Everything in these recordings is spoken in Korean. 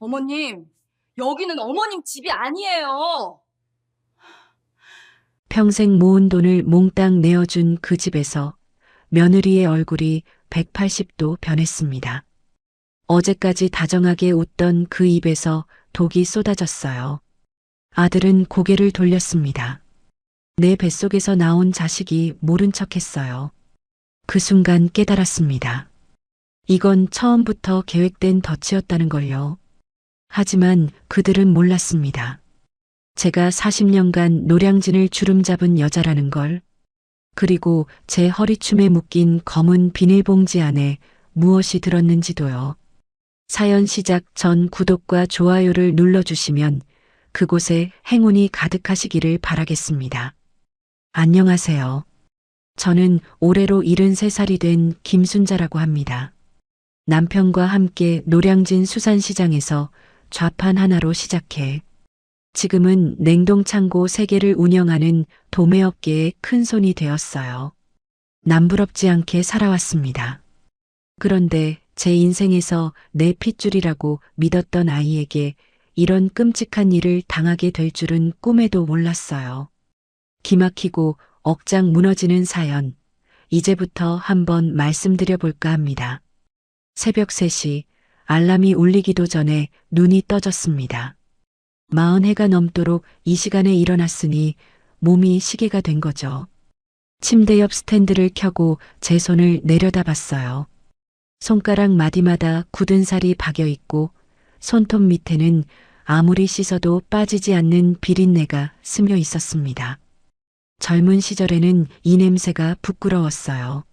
어머님, 여기는 어머님 집이 아니에요. 평생 모은 돈을 몽땅 내어준 그 집에서 며느리의 얼굴이 180도 변했습니다. 어제까지 다정하게 웃던 그 입에서 독이 쏟아졌어요. 아들은 고개를 돌렸습니다. 내 뱃속에서 나온 자식이 모른 척했어요. 그 순간 깨달았습니다. 이건 처음부터 계획된 덫이었다는 걸요. 하지만 그들은 몰랐습니다. 제가 40년간 노량진을 주름잡은 여자라는 걸, 그리고 제 허리춤에 묶인 검은 비닐봉지 안에 무엇이 들었는지도요. 사연 시작 전 구독과 좋아요를 눌러주시면 그곳에 행운이 가득하시기를 바라겠습니다. 안녕하세요. 저는 올해로 73살이 된 김순자라고 합니다. 남편과 함께 노량진 수산시장에서 좌판 하나로 시작해 지금은 냉동창고 3개를 운영하는 도매업계의 큰손이 되었어요. 남부럽지 않게 살아왔습니다. 그런데 제 인생에서 내 핏줄이라고 믿었던 아이에게 이런 끔찍한 일을 당하게 될 줄은 꿈에도 몰랐어요. 기막히고 억장 무너지는 사연, 이제부터 한번 말씀드려 볼까 합니다. 새벽 3시, 알람이 울리기도 전에 눈이 떠졌습니다. 40해가 넘도록 이 시간에 일어났으니 몸이 시계가 된 거죠. 침대 옆 스탠드를 켜고 제 손을 내려다봤어요. 손가락 마디마다 굳은 살이 박여 있고 손톱 밑에는 아무리 씻어도 빠지지 않는 비린내가 스며 있었습니다. 젊은 시절에는 이 냄새가 부끄러웠어요.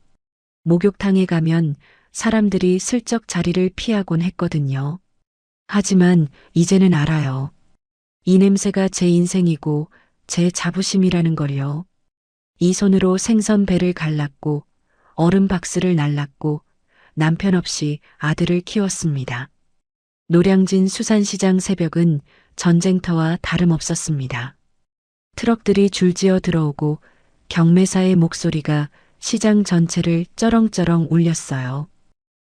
목욕탕에 가면 사람들이 슬쩍 자리를 피하곤 했거든요. 하지만 이제는 알아요. 이 냄새가 제 인생이고 제 자부심이라는 걸요. 이 손으로 생선 배를 갈랐고 얼음 박스를 날랐고 남편 없이 아들을 키웠습니다. 노량진 수산시장 새벽은 전쟁터와 다름없었습니다. 트럭들이 줄지어 들어오고 경매사의 목소리가 시장 전체를 쩌렁쩌렁 울렸어요.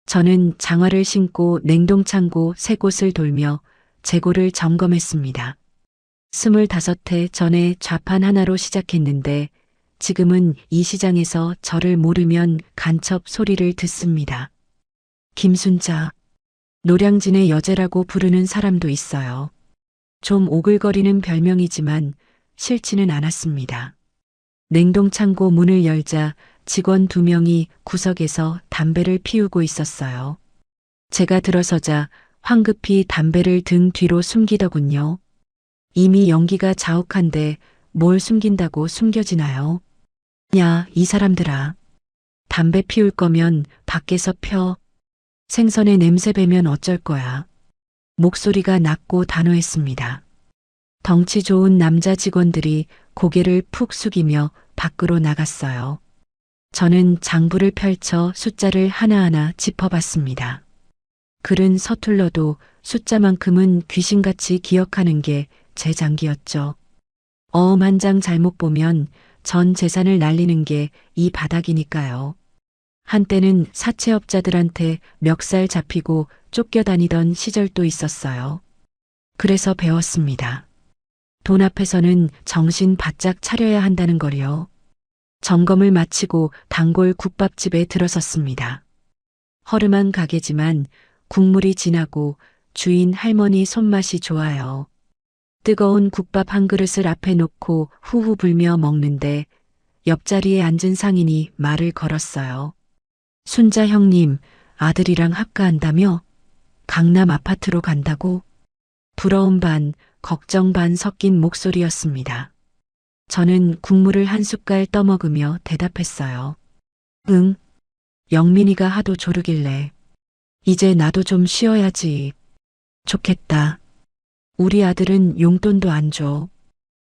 저는 장화를 신고 냉동창고 3곳을 돌며 재고를 점검했습니다. 25해 전에 좌판 하나로 시작했는데 지금은 이 시장에서 저를 모르면 간첩 소리를 듣습니다. 김순자, 노량진의 여제라고 부르는 사람도 있어요. 좀 오글거리는 별명이지만 싫지는 않았습니다. 냉동창고 문을 열자 직원 2명이 구석에서 담배를 피우고 있었어요. 제가 들어서자 황급히 담배를 등 뒤로 숨기더군요. 이미 연기가 자욱한데 뭘 숨긴다고 숨겨지나요? 야, 이 사람들아. 담배 피울 거면 밖에서 펴. 생선의 냄새 배면 어쩔 거야. 목소리가 낮고 단호했습니다. 덩치 좋은 남자 직원들이 고개를 푹 숙이며 밖으로 나갔어요. 저는 장부를 펼쳐 숫자를 하나하나 짚어봤습니다. 글은 서툴러도 숫자만큼은 귀신같이 기억하는 게 제 장기였죠. 어음 한 장 잘못 보면 전 재산을 날리는 게 이 바닥이니까요. 한때는 사채업자들한테 멱살 잡히고 쫓겨다니던 시절도 있었어요. 그래서 배웠습니다. 돈 앞에서는 정신 바짝 차려야 한다는 걸요. 점검을 마치고 단골 국밥집에 들어섰습니다. 허름한 가게지만 국물이 진하고 주인 할머니 손맛이 좋아요. 뜨거운 국밥 한 그릇을 앞에 놓고 후후 불며 먹는데 옆자리에 앉은 상인이 말을 걸었어요. 순자 형님, 아들이랑 합가한다며? 강남 아파트로 간다고? 부러움 반, 걱정 반 섞인 목소리였습니다. 저는 국물을 한 숟갈 떠먹으며 대답했어요. 응. 영민이가 하도 조르길래. 이제 나도 좀 쉬어야지. 좋겠다. 우리 아들은 용돈도 안 줘.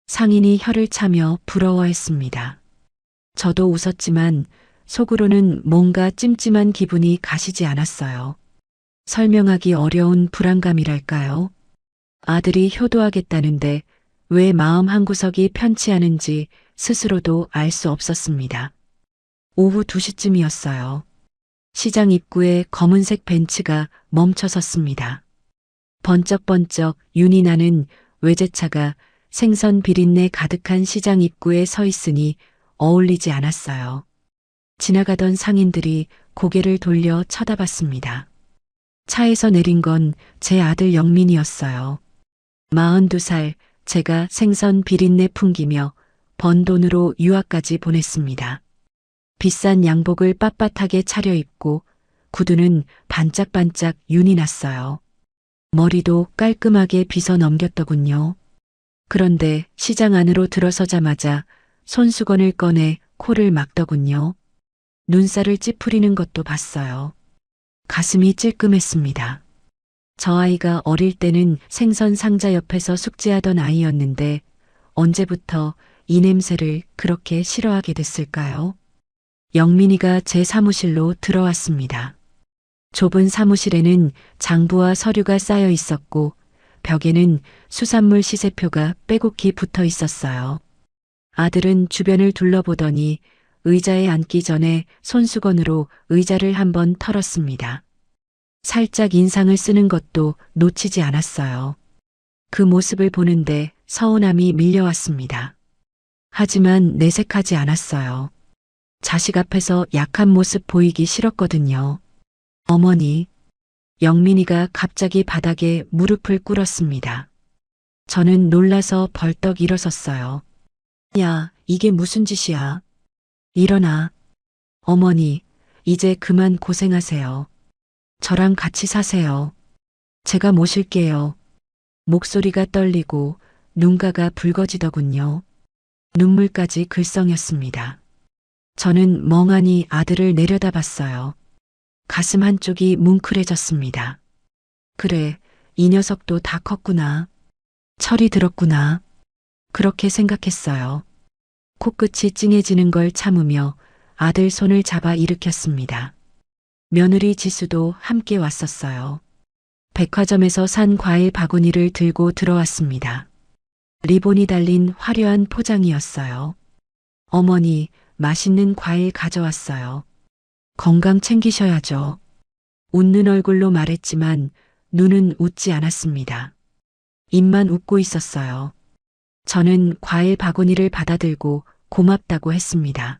상인이 혀를 차며 부러워했습니다. 저도 웃었지만 속으로는 뭔가 찜찜한 기분이 가시지 않았어요. 설명하기 어려운 불안감이랄까요? 아들이 효도하겠다는데 왜 마음 한구석이 편치 않은지 스스로도 알 수 없었습니다. 오후 2시쯤이었어요. 시장 입구에 검은색 벤츠가 멈춰 섰습니다. 번쩍번쩍 윤이 나는 외제차가 생선 비린내 가득한 시장 입구에 서 있으니 어울리지 않았어요. 지나가던 상인들이 고개를 돌려 쳐다봤습니다. 차에서 내린 건 제 아들 영민이었어요. 42살, 제가 생선 비린내 풍기며 번 돈으로 유학까지 보냈습니다. 비싼 양복을 빳빳하게 차려입고 구두는 반짝반짝 윤이 났어요. 머리도 깔끔하게 빗어 넘겼더군요. 그런데 시장 안으로 들어서자마자 손수건을 꺼내 코를 막더군요. 눈살을 찌푸리는 것도 봤어요. 가슴이 찔끔했습니다. 저 아이가 어릴 때는 생선 상자 옆에서 숙제하던 아이였는데 언제부터 이 냄새를 그렇게 싫어하게 됐을까요? 영민이가 제 사무실로 들어왔습니다. 좁은 사무실에는 장부와 서류가 쌓여 있었고 벽에는 수산물 시세표가 빼곡히 붙어 있었어요. 아들은 주변을 둘러보더니 의자에 앉기 전에 손수건으로 의자를 한번 털었습니다. 살짝 인상을 쓰는 것도 놓치지 않았어요. 그 모습을 보는데 서운함이 밀려왔습니다. 하지만 내색하지 않았어요. 자식 앞에서 약한 모습 보이기 싫었거든요. 어머니, 영민이가 갑자기 바닥에 무릎을 꿇었습니다. 저는 놀라서 벌떡 일어섰어요. 야, 이게 무슨 짓이야? 일어나. 어머니, 이제 그만 고생하세요. 저랑 같이 사세요. 제가 모실게요. 목소리가 떨리고 눈가가 붉어지더군요. 눈물까지 글썽였습니다. 저는 멍하니 아들을 내려다봤어요. 가슴 한쪽이 뭉클해졌습니다. 그래, 이 녀석도 다 컸구나. 철이 들었구나. 그렇게 생각했어요. 코끝이 찡해지는 걸 참으며 아들 손을 잡아 일으켰습니다. 며느리 지수도 함께 왔었어요. 백화점에서 산 과일 바구니를 들고 들어왔습니다. 리본이 달린 화려한 포장이었어요. 어머니, 맛있는 과일 가져왔어요. 건강 챙기셔야죠. 웃는 얼굴로 말했지만 눈은 웃지 않았습니다. 입만 웃고 있었어요. 저는 과일 바구니를 받아들고 고맙다고 했습니다.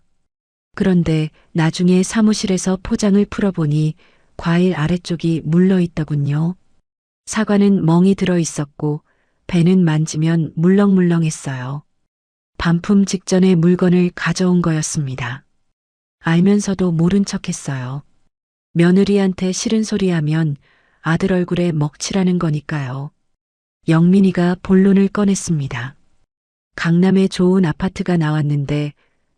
그런데 나중에 사무실에서 포장을 풀어보니 과일 아래쪽이 물러있더군요. 사과는 멍이 들어 있었고 배는 만지면 물렁물렁했어요. 반품 직전에 물건을 가져온 거였습니다. 알면서도 모른 척했어요. 며느리한테 싫은 소리 하면 아들 얼굴에 먹칠하는 거니까요. 영민이가 본론을 꺼냈습니다. 강남에 좋은 아파트가 나왔는데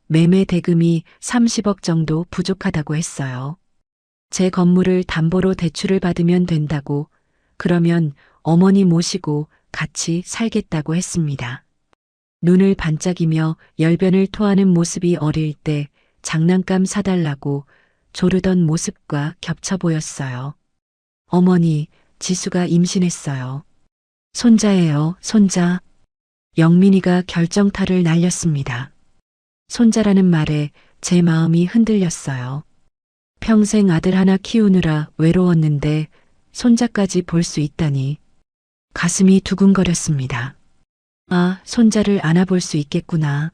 매매 대금이 30억 정도 부족하다고 했어요. 제 건물을 담보로 대출을 받으면 된다고, 그러면 어머니 모시고 같이 살겠다고 했습니다. 눈을 반짝이며 열변을 토하는 모습이 어릴 때 장난감 사달라고 조르던 모습과 겹쳐 보였어요. 어머니, 지수가 임신했어요. 손자예요, 손자. 영민이가 결정타를 날렸습니다. 손자라는 말에 제 마음이 흔들렸어요. 평생 아들 하나 키우느라 외로웠는데 손자까지 볼 수 있다니. 가슴이 두근거렸습니다. 아, 손자를 안아볼 수 있겠구나.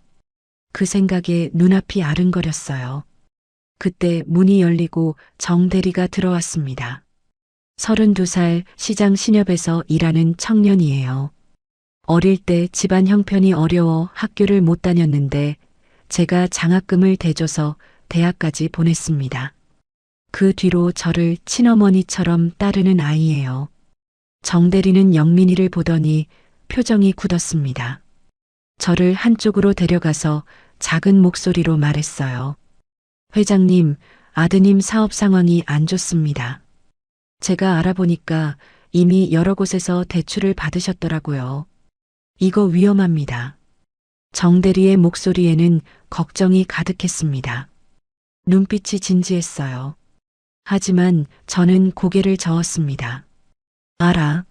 그 생각에 눈앞이 아른거렸어요. 그때 문이 열리고 정 대리가 들어왔습니다. 32살 시장 신협에서 일하는 청년이에요. 어릴 때 집안 형편이 어려워 학교를 못 다녔는데 제가 장학금을 대줘서 대학까지 보냈습니다. 그 뒤로 저를 친어머니처럼 따르는 아이예요. 정 대리는 영민이를 보더니 표정이 굳었습니다. 저를 한쪽으로 데려가서 작은 목소리로 말했어요. 회장님, 아드님 사업 상황이 안 좋습니다. 제가 알아보니까 이미 여러 곳에서 대출을 받으셨더라고요. 이거 위험합니다. 정 대리의 목소리에는 걱정이 가득했습니다. 눈빛이 진지했어요. 하지만 저는 고개를 저었습니다. 알아.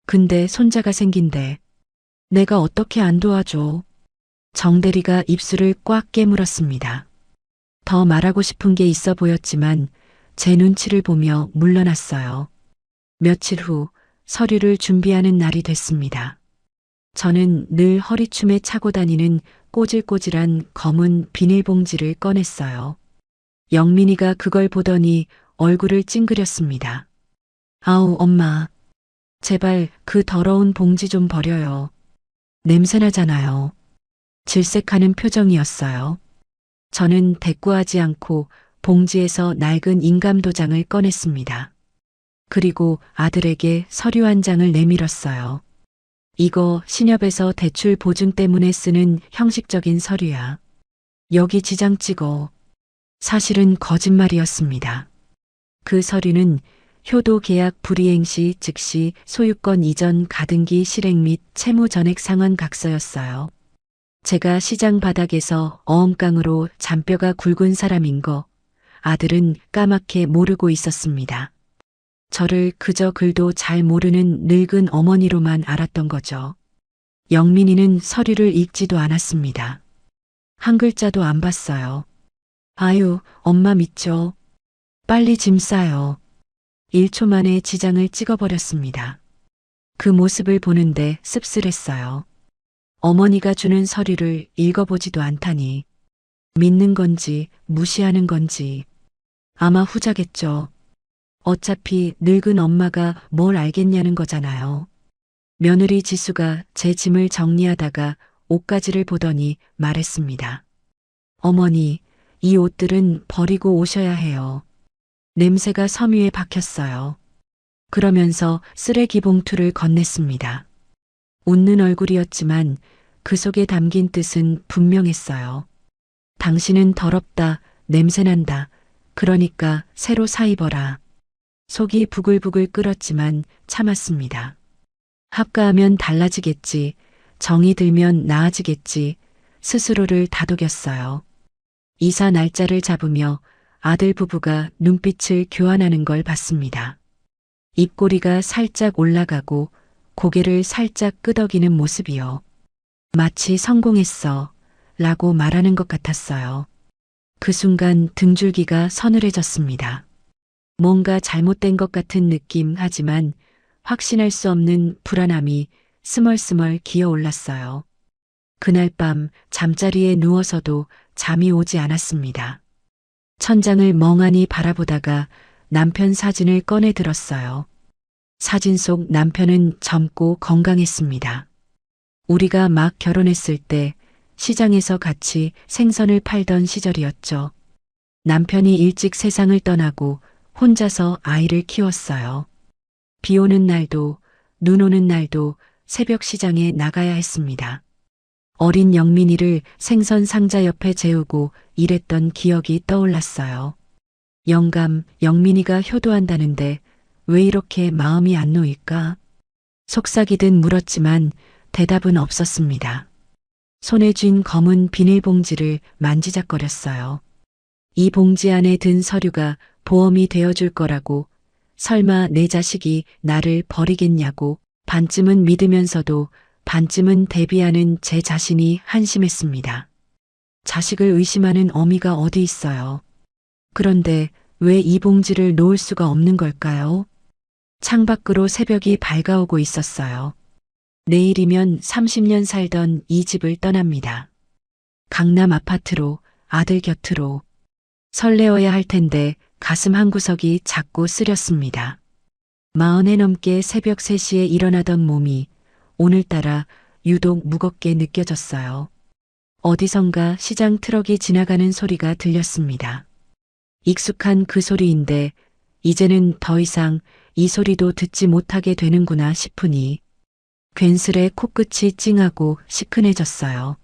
근데 손자가 생긴데 내가 어떻게 안 도와줘. 정 대리가 입술을 꽉 깨물었습니다. 더 말하고 싶은 게 있어 보였지만 제 눈치를 보며 물러났어요. 며칠 후 서류를 준비하는 날이 됐습니다. 저는 늘 허리춤에 차고 다니는 꼬질꼬질한 검은 비닐봉지를 꺼냈어요. 영민이가 그걸 보더니 얼굴을 찡그렸습니다. 아우, 엄마. 제발 그 더러운 봉지 좀 버려요. 냄새나잖아요. 질색하는 표정이었어요. 저는 대꾸하지 않고 봉지에서 낡은 인감도장을 꺼냈습니다. 그리고 아들에게 서류 한 장을 내밀었어요. 이거 신협에서 대출 보증 때문에 쓰는 형식적인 서류야. 여기 지장 찍어. 사실은 거짓말이었습니다. 그 서류는 효도 계약 불이행 시 즉시 소유권 이전 가등기 실행 및 채무 전액 상환 각서였어요. 제가 시장 바닥에서 어엉깡으로 잔뼈가 굵은 사람인 거 아들은 까맣게 모르고 있었습니다. 저를 그저 글도 잘 모르는 늙은 어머니로만 알았던 거죠. 영민이는 서류를 읽지도 않았습니다. 한 글자도 안 봤어요. 아유, 엄마 믿죠. 빨리 짐 싸요. 1초 만에 지장을 찍어버렸습니다. 그 모습을 보는데 씁쓸했어요. 어머니가 주는 서류를 읽어보지도 않다니. 믿는 건지 무시하는 건지. 아마 후자겠죠. 어차피 늙은 엄마가 뭘 알겠냐는 거잖아요. 며느리 지수가 제 짐을 정리하다가 옷가지를 보더니 말했습니다. 어머니, 이 옷들은 버리고 오셔야 해요. 냄새가 섬유에 박혔어요. 그러면서 쓰레기 봉투를 건넸습니다. 웃는 얼굴이었지만 그 속에 담긴 뜻은 분명했어요. 당신은 더럽다, 냄새난다. 그러니까 새로 사 입어라. 속이 부글부글 끓었지만 참았습니다. 합가하면 달라지겠지. 정이 들면 나아지겠지. 스스로를 다독였어요. 이사 날짜를 잡으며 아들 부부가 눈빛을 교환하는 걸 봤습니다. 입꼬리가 살짝 올라가고 고개를 살짝 끄덕이는 모습이요. 마치 성공했어 라고 말하는 것 같았어요. 그 순간 등줄기가 서늘해졌습니다. 뭔가 잘못된 것 같은 느낌 하지만 확신할 수 없는 불안함이 스멀스멀 기어올랐어요. 그날 밤 잠자리에 누워서도 잠이 오지 않았습니다. 천장을 멍하니 바라보다가 남편 사진을 꺼내 들었어요. 사진 속 남편은 젊고 건강했습니다. 우리가 막 결혼했을 때 시장에서 같이 생선을 팔던 시절이었죠. 남편이 일찍 세상을 떠나고 혼자서 아이를 키웠어요. 비 오는 날도 눈 오는 날도 새벽 시장에 나가야 했습니다. 어린 영민이를 생선 상자 옆에 재우고 일했던 기억이 떠올랐어요. 영감, 영민이가 효도한다는데 왜 이렇게 마음이 안 놓일까? 속삭이듯 물었지만 대답은 없었습니다. 손에 쥔 검은 비닐봉지를 만지작거렸어요. 이 봉지 안에 든 서류가 보험이 되어줄 거라고, 설마 내 자식이 나를 버리겠냐고 반쯤은 믿으면서도 반쯤은 대비하는 제 자신이 한심했습니다. 자식을 의심하는 어미가 어디 있어요. 그런데 왜 이 봉지를 놓을 수가 없는 걸까요? 창밖으로 새벽이 밝아오고 있었어요. 내일이면 30년 살던 이 집을 떠납니다. 강남 아파트로, 아들 곁으로. 설레어야 할 텐데 가슴 한구석이 자꾸 쓰렸습니다. 40에 넘게 새벽 3시에 일어나던 몸이 오늘따라 유독 무겁게 느껴졌어요. 어디선가 시장 트럭이 지나가는 소리가 들렸습니다. 익숙한 그 소리인데 이제는 더 이상 이 소리도 듣지 못하게 되는구나 싶으니 괜스레 코끝이 찡하고 시큰해졌어요.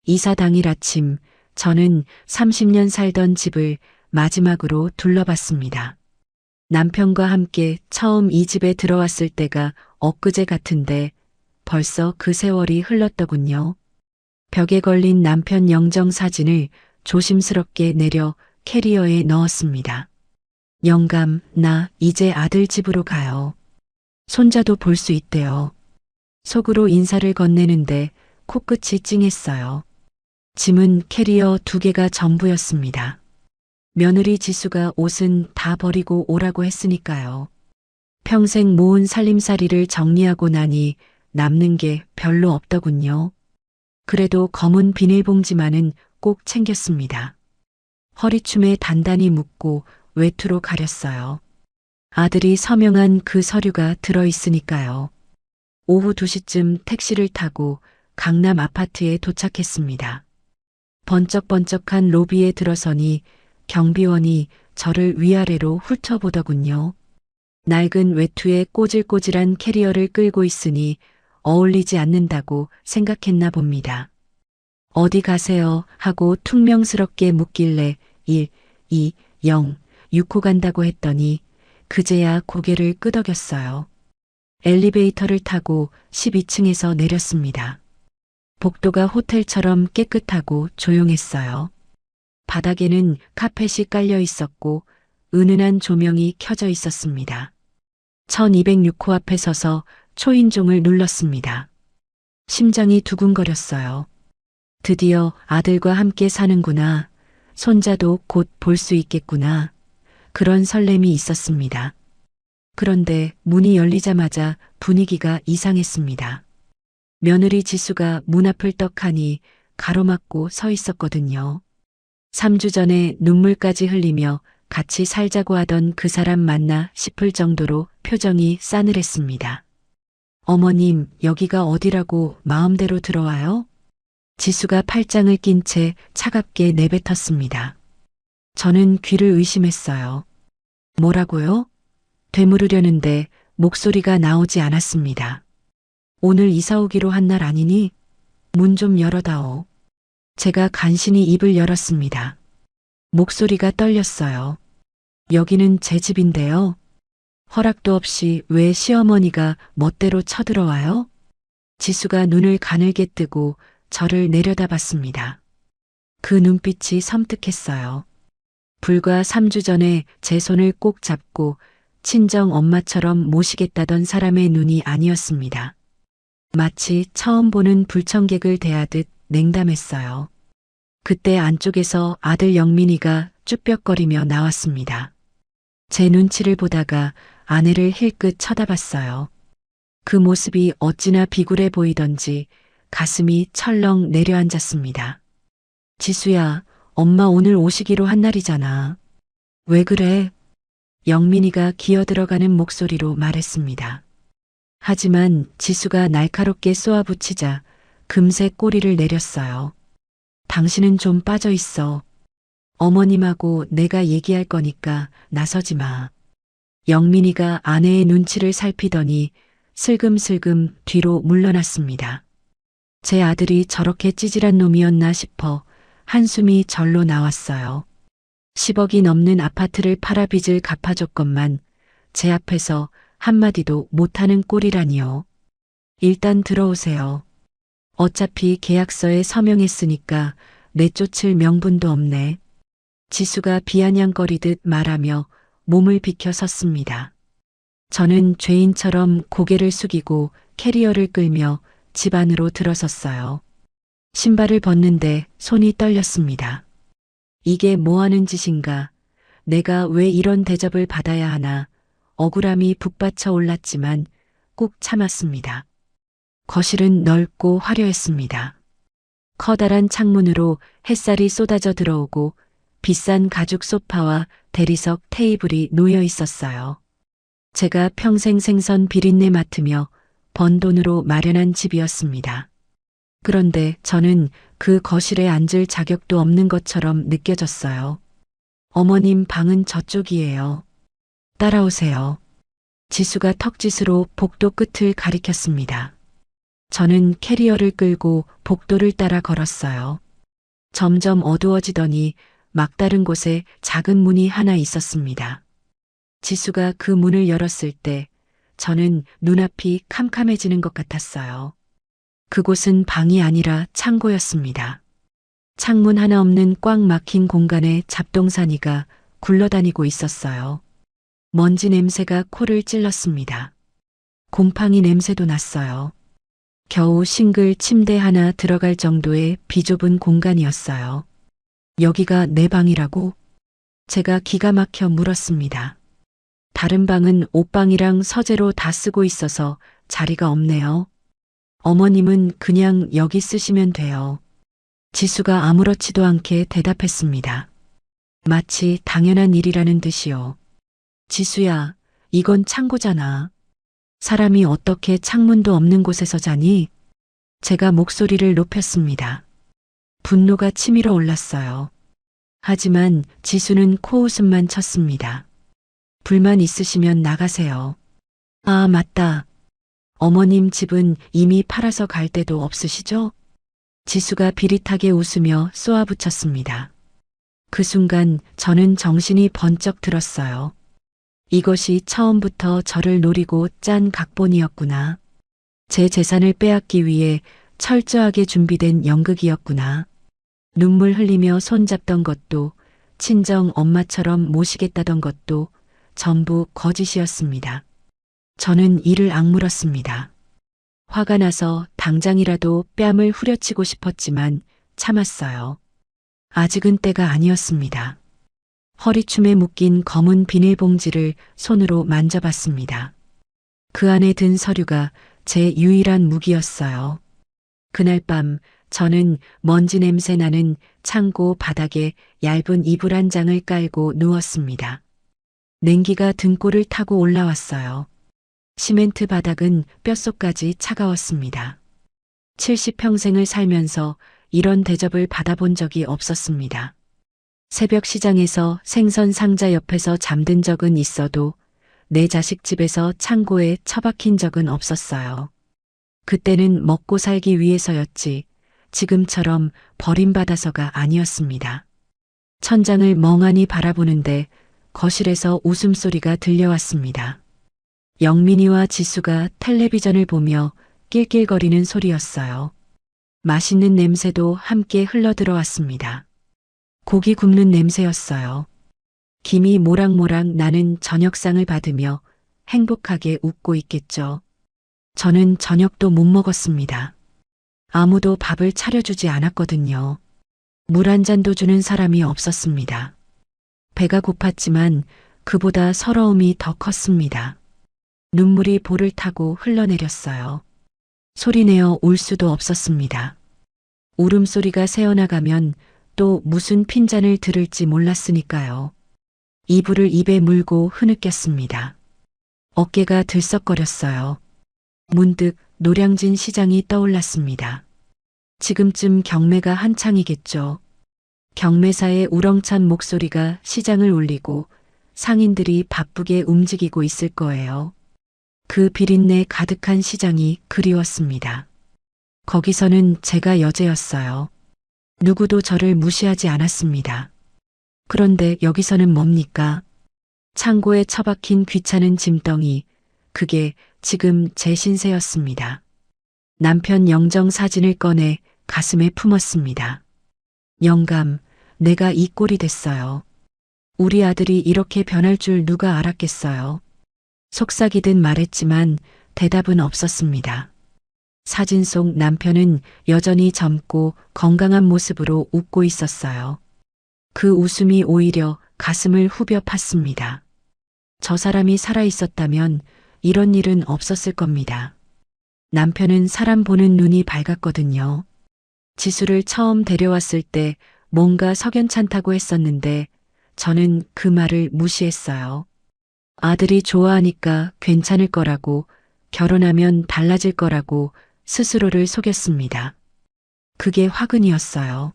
이사 당일 아침 저는 30년 살던 집을 마지막으로 둘러봤습니다. 남편과 함께 처음 이 집에 들어왔을 때가 엊그제 같은데 벌써 그 세월이 흘렀더군요. 벽에 걸린 남편 영정 사진을 조심스럽게 내려 캐리어에 넣었습니다. 영감, 나 이제 아들 집으로 가요. 손자도 볼 수 있대요. 속으로 인사를 건네는데 코끝이 찡했어요. 짐은 캐리어 2개가 전부였습니다. 며느리 지수가 옷은 다 버리고 오라고 했으니까요. 평생 모은 살림살이를 정리하고 나니 남는 게 별로 없더군요. 그래도 검은 비닐봉지만은 꼭 챙겼습니다. 허리춤에 단단히 묶고 외투로 가렸어요. 아들이 서명한 그 서류가 들어있으니까요. 오후 2시쯤 택시를 타고 강남 아파트에 도착했습니다. 번쩍번쩍한 로비에 들어서니 경비원이 저를 위아래로 훑어보더군요. 낡은 외투에 꼬질꼬질한 캐리어를 끌고 있으니 어울리지 않는다고 생각했나 봅니다. 어디 가세요? 하고 퉁명스럽게 묻길래 1, 2, 0, 6호 간다고 했더니 그제야 고개를 끄덕였어요. 엘리베이터를 타고 12층에서 내렸습니다. 복도가 호텔처럼 깨끗하고 조용했어요. 바닥에는 카펫이 깔려 있었고 은은한 조명이 켜져 있었습니다. 1206호 앞에 서서 초인종을 눌렀습니다. 심장이 두근거렸어요. 드디어 아들과 함께 사는구나. 손자도 곧 볼 수 있겠구나. 그런 설렘이 있었습니다. 그런데 문이 열리자마자 분위기가 이상했습니다. 며느리 지수가 문 앞을 떡하니 가로막고 서 있었거든요. 3주 전에 눈물까지 흘리며 같이 살자고 하던 그 사람 맞나 싶을 정도로 표정이 싸늘했습니다. 어머님, 여기가 어디라고 마음대로 들어와요? 지수가 팔짱을 낀 채 차갑게 내뱉었습니다. 저는 귀를 의심했어요. 뭐라고요? 되물으려는데 목소리가 나오지 않았습니다. 오늘 이사 오기로 한 날 아니니? 문 좀 열어다오. 제가 간신히 입을 열었습니다. 목소리가 떨렸어요. 여기는 제 집인데요. 허락도 없이 왜 시어머니가 멋대로 쳐들어와요? 지수가 눈을 가늘게 뜨고 저를 내려다봤습니다. 그 눈빛이 섬뜩했어요. 불과 3주 전에 제 손을 꼭 잡고 친정 엄마처럼 모시겠다던 사람의 눈이 아니었습니다. 마치 처음 보는 불청객을 대하듯 냉담했어요. 그때 안쪽에서 아들 영민이가 쭈뼛거리며 나왔습니다. 제 눈치를 보다가 아내를 힐끗 쳐다봤어요. 그 모습이 어찌나 비굴해 보이던지 가슴이 철렁 내려앉았습니다. 지수야, 엄마 오늘 오시기로 한 날이잖아. 왜 그래? 영민이가 기어들어가는 목소리로 말했습니다. 하지만 지수가 날카롭게 쏘아붙이자 금세 꼬리를 내렸어요. 당신은 좀 빠져 있어. 어머님하고 내가 얘기할 거니까 나서지 마. 영민이가 아내의 눈치를 살피더니 슬금슬금 뒤로 물러났습니다. 제 아들이 저렇게 찌질한 놈이었나 싶어 한숨이 절로 나왔어요. 10억이 넘는 아파트를 팔아 빚을 갚아줬건만 제 앞에서 한마디도 못하는 꼴이라니요. 일단 들어오세요. 어차피 계약서에 서명했으니까 내쫓을 명분도 없네. 지수가 비아냥거리듯 말하며 몸을 비켜 섰습니다. 저는 죄인처럼 고개를 숙이고 캐리어를 끌며 집 안으로 들어섰어요. 신발을 벗는데 손이 떨렸습니다. 이게 뭐 하는 짓인가? 내가 왜 이런 대접을 받아야 하나? 억울함이 북받쳐 올랐지만 꾹 참았습니다. 거실은 넓고 화려했습니다. 커다란 창문으로 햇살이 쏟아져 들어오고 비싼 가죽 소파와 대리석 테이블이 놓여 있었어요. 제가 평생 생선 비린내 맡으며 번 돈으로 마련한 집이었습니다. 그런데 저는 그 거실에 앉을 자격도 없는 것처럼 느껴졌어요. 어머님 방은 저쪽이에요. 따라오세요. 지수가 턱짓으로 복도 끝을 가리켰습니다. 저는 캐리어를 끌고 복도를 따라 걸었어요. 점점 어두워지더니 막다른 곳에 작은 문이 하나 있었습니다. 지수가 그 문을 열었을 때 저는 눈앞이 캄캄해지는 것 같았어요. 그곳은 방이 아니라 창고였습니다. 창문 하나 없는 꽉 막힌 공간에 잡동사니가 굴러다니고 있었어요. 먼지 냄새가 코를 찔렀습니다. 곰팡이 냄새도 났어요. 겨우 싱글 침대 하나 들어갈 정도의 비좁은 공간이었어요. 여기가 내 방이라고? 제가 기가 막혀 물었습니다. 다른 방은 옷방이랑 서재로 다 쓰고 있어서 자리가 없네요. 어머님은 그냥 여기 쓰시면 돼요. 지수가 아무렇지도 않게 대답했습니다. 마치 당연한 일이라는 듯이요. 지수야, 이건 창고잖아. 사람이 어떻게 창문도 없는 곳에서 자니? 제가 목소리를 높였습니다. 분노가 치밀어 올랐어요. 하지만 지수는 코웃음만 쳤습니다. 불만 있으시면 나가세요. 아, 맞다. 어머님 집은 이미 팔아서 갈 데도 없으시죠? 지수가 비릿하게 웃으며 쏘아붙였습니다. 그 순간 저는 정신이 번쩍 들었어요. 이것이 처음부터 저를 노리고 짠 각본이었구나. 제 재산을 빼앗기 위해 철저하게 준비된 연극이었구나. 눈물 흘리며 손잡던 것도, 친정 엄마처럼 모시겠다던 것도 전부 거짓이었습니다. 저는 이를 악물었습니다. 화가 나서 당장이라도 뺨을 후려치고 싶었지만 참았어요. 아직은 때가 아니었습니다. 허리춤에 묶인 검은 비닐봉지를 손으로 만져봤습니다. 그 안에 든 서류가 제 유일한 무기였어요. 그날 밤 저는 먼지 냄새 나는 창고 바닥에 얇은 이불 한 장을 깔고 누웠습니다. 냉기가 등골을 타고 올라왔어요. 시멘트 바닥은 뼛속까지 차가웠습니다. 70평생을 살면서 이런 대접을 받아본 적이 없었습니다. 새벽 시장에서 생선 상자 옆에서 잠든 적은 있어도 내 자식 집에서 창고에 처박힌 적은 없었어요. 그때는 먹고 살기 위해서였지 지금처럼 버림받아서가 아니었습니다. 천장을 멍하니 바라보는데 거실에서 웃음소리가 들려왔습니다. 영민이와 지수가 텔레비전을 보며 낄낄거리는 소리였어요. 맛있는 냄새도 함께 흘러들어왔습니다. 고기 굽는 냄새였어요. 김이 모락모락 나는 저녁상을 받으며 행복하게 웃고 있겠죠. 저는 저녁도 못 먹었습니다. 아무도 밥을 차려주지 않았거든요. 물 한 잔도 주는 사람이 없었습니다. 배가 고팠지만 그보다 서러움이 더 컸습니다. 눈물이 볼을 타고 흘러내렸어요. 소리내어 울 수도 없었습니다. 울음소리가 새어나가면 또 무슨 핀잔을 들을지 몰랐으니까요. 이불을 입에 물고 흐느꼈습니다. 어깨가 들썩거렸어요. 문득 노량진 시장이 떠올랐습니다. 지금쯤 경매가 한창이겠죠. 경매사의 우렁찬 목소리가 시장을 울리고 상인들이 바쁘게 움직이고 있을 거예요. 그 비린내 가득한 시장이 그리웠습니다. 거기서는 제가 여제였어요. 누구도 저를 무시하지 않았습니다. 그런데 여기서는 뭡니까? 창고에 처박힌 귀찮은 짐덩이, 그게 지금 제 신세였습니다. 남편 영정 사진을 꺼내 가슴에 품었습니다. 영감, 내가 이 꼴이 됐어요. 우리 아들이 이렇게 변할 줄 누가 알았겠어요. 속삭이듯 말했지만 대답은 없었습니다. 사진 속 남편은 여전히 젊고 건강한 모습으로 웃고 있었어요. 그 웃음이 오히려 가슴을 후벼 팠습니다. 저 사람이 살아 있었다면 이런 일은 없었을 겁니다. 남편은 사람 보는 눈이 밝았거든요. 지수를 처음 데려왔을 때 뭔가 석연찮다고 했었는데 저는 그 말을 무시했어요. 아들이 좋아하니까 괜찮을 거라고, 결혼하면 달라질 거라고 스스로를 속였습니다. 그게 화근이었어요.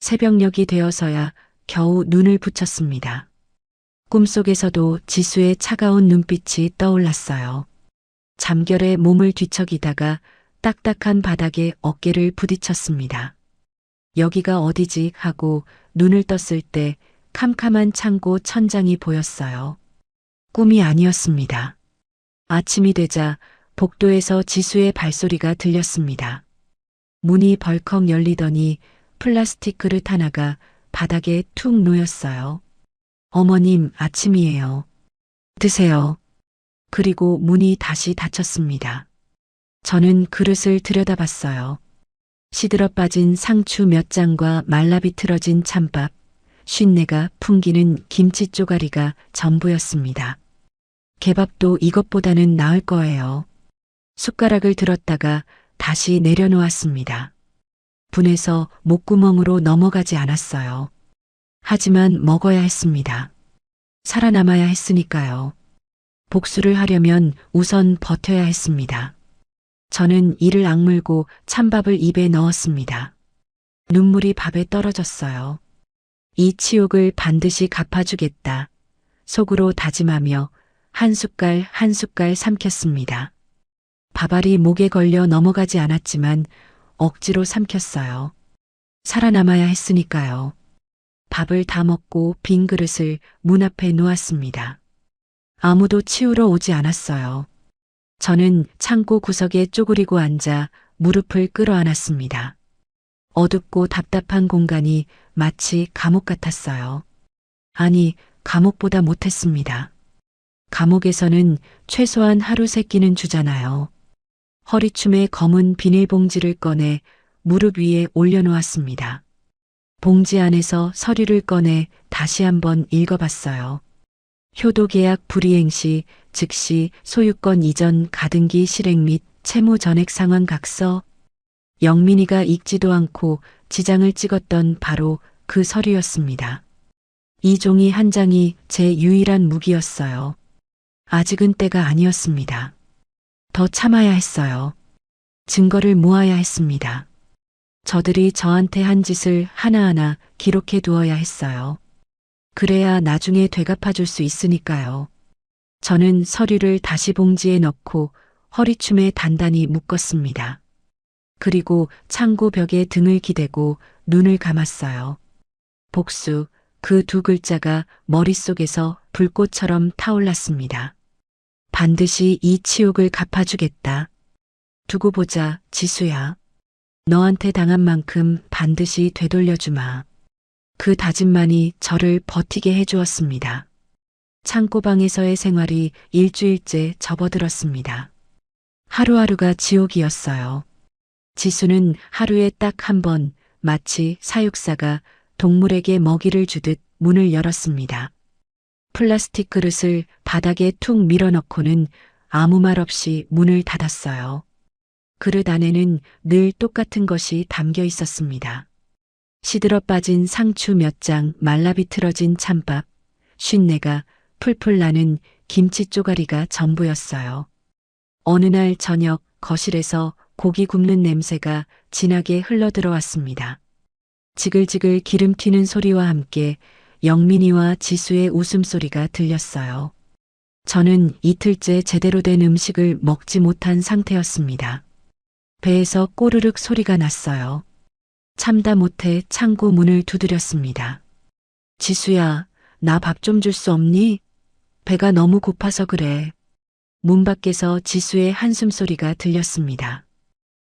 새벽녘이 되어서야 겨우 눈을 붙였습니다. 꿈속에서도 지수의 차가운 눈빛이 떠올랐어요. 잠결에 몸을 뒤척이다가 딱딱한 바닥에 어깨를 부딪혔습니다. 여기가 어디지 하고 눈을 떴을 때 캄캄한 창고 천장이 보였어요. 꿈이 아니었습니다. 아침이 되자 복도에서 지수의 발소리가 들렸습니다. 문이 벌컥 열리더니 플라스틱 그릇 하나가 바닥에 툭 놓였어요. 어머님, 아침이에요. 드세요. 그리고 문이 다시 닫혔습니다. 저는 그릇을 들여다봤어요. 시들어 빠진 상추 몇 장과 말라 비틀어진 찬밥, 쉰내가 풍기는 김치 쪼가리가 전부였습니다. 개밥도 이것보다는 나을 거예요. 숟가락을 들었다가 다시 내려놓았습니다. 분해서 목구멍으로 넘어가지 않았어요. 하지만 먹어야 했습니다. 살아남아야 했으니까요. 복수를 하려면 우선 버텨야 했습니다. 저는 이를 악물고 찬밥을 입에 넣었습니다. 눈물이 밥에 떨어졌어요. 이 치욕을 반드시 갚아주겠다. 속으로 다짐하며 한 숟갈 한 숟갈 삼켰습니다. 밥알이 목에 걸려 넘어가지 않았지만 억지로 삼켰어요. 살아남아야 했으니까요. 밥을 다 먹고 빈 그릇을 문 앞에 놓았습니다. 아무도 치우러 오지 않았어요. 저는 창고 구석에 쪼그리고 앉아 무릎을 끌어안았습니다. 어둡고 답답한 공간이 마치 감옥 같았어요. 아니, 감옥보다 못했습니다. 감옥에서는 최소한 하루 세 끼는 주잖아요. 허리춤에 검은 비닐봉지를 꺼내 무릎 위에 올려놓았습니다. 봉지 안에서 서류를 꺼내 다시 한번 읽어봤어요. 효도계약 불이행 시 즉시 소유권 이전 가등기 실행 및 채무 전액 상환 각서. 영민이가 읽지도 않고 지장을 찍었던 바로 그 서류였습니다. 이 종이 한 장이 제 유일한 무기였어요. 아직은 때가 아니었습니다. 더 참아야 했어요. 증거를 모아야 했습니다. 저들이 저한테 한 짓을 하나하나 기록해 두어야 했어요. 그래야 나중에 되갚아줄 수 있으니까요. 저는 서류를 다시 봉지에 넣고 허리춤에 단단히 묶었습니다. 그리고 창고 벽에 등을 기대고 눈을 감았어요. 복수, 그 두 글자가 머릿속에서 불꽃처럼 타올랐습니다. 반드시 이 치욕을 갚아주겠다. 두고 보자, 지수야. 너한테 당한 만큼 반드시 되돌려주마. 그 다짐만이 저를 버티게 해주었습니다. 창고방에서의 생활이 일주일째 접어들었습니다. 하루하루가 지옥이었어요. 지수는 하루에 딱 한 번 마치 사육사가 동물에게 먹이를 주듯 문을 열었습니다. 플라스틱 그릇을 바닥에 툭 밀어넣고는 아무 말 없이 문을 닫았어요. 그릇 안에는 늘 똑같은 것이 담겨 있었습니다. 시들어 빠진 상추 몇 장, 말라 비틀어진 찬밥, 쉰내가 풀풀 나는 김치 쪼가리가 전부였어요. 어느 날 저녁 거실에서 고기 굽는 냄새가 진하게 흘러들어왔습니다. 지글지글 기름 튀는 소리와 함께 영민이와 지수의 웃음소리가 들렸어요. 저는 이틀째 제대로 된 음식을 먹지 못한 상태였습니다. 배에서 꼬르륵 소리가 났어요. 참다 못해 창고 문을 두드렸습니다. 지수야, 나 밥 좀 줄 수 없니? 배가 너무 고파서 그래. 문 밖에서 지수의 한숨소리가 들렸습니다.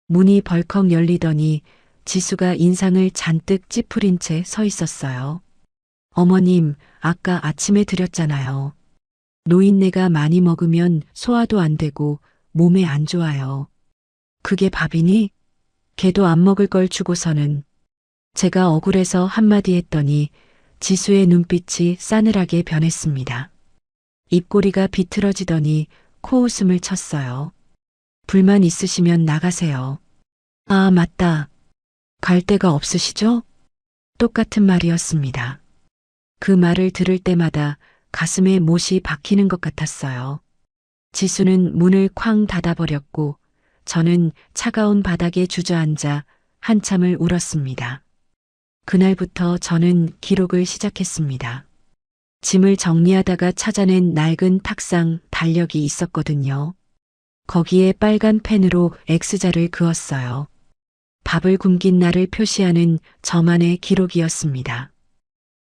문이 벌컥 열리더니 지수가 인상을 잔뜩 찌푸린 채 서 있었어요. 어머님, 아까 아침에 드렸잖아요. 노인네가 많이 먹으면 소화도 안 되고 몸에 안 좋아요. 그게 밥이니? 걔도 안 먹을 걸 주고서는. 제가 억울해서 한마디 했더니 지수의 눈빛이 싸늘하게 변했습니다. 입꼬리가 비틀어지더니 코웃음을 쳤어요. 불만 있으시면 나가세요. 아, 맞다. 갈 데가 없으시죠? 똑같은 말이었습니다. 그 말을 들을 때마다 가슴에 못이 박히는 것 같았어요. 지수는 문을 쾅 닫아버렸고 저는 차가운 바닥에 주저앉아 한참을 울었습니다. 그날부터 저는 기록을 시작했습니다. 짐을 정리하다가 찾아낸 낡은 탁상 달력이 있었거든요. 거기에 빨간 펜으로 X자를 그었어요. 밥을 굶긴 날을 표시하는 저만의 기록이었습니다.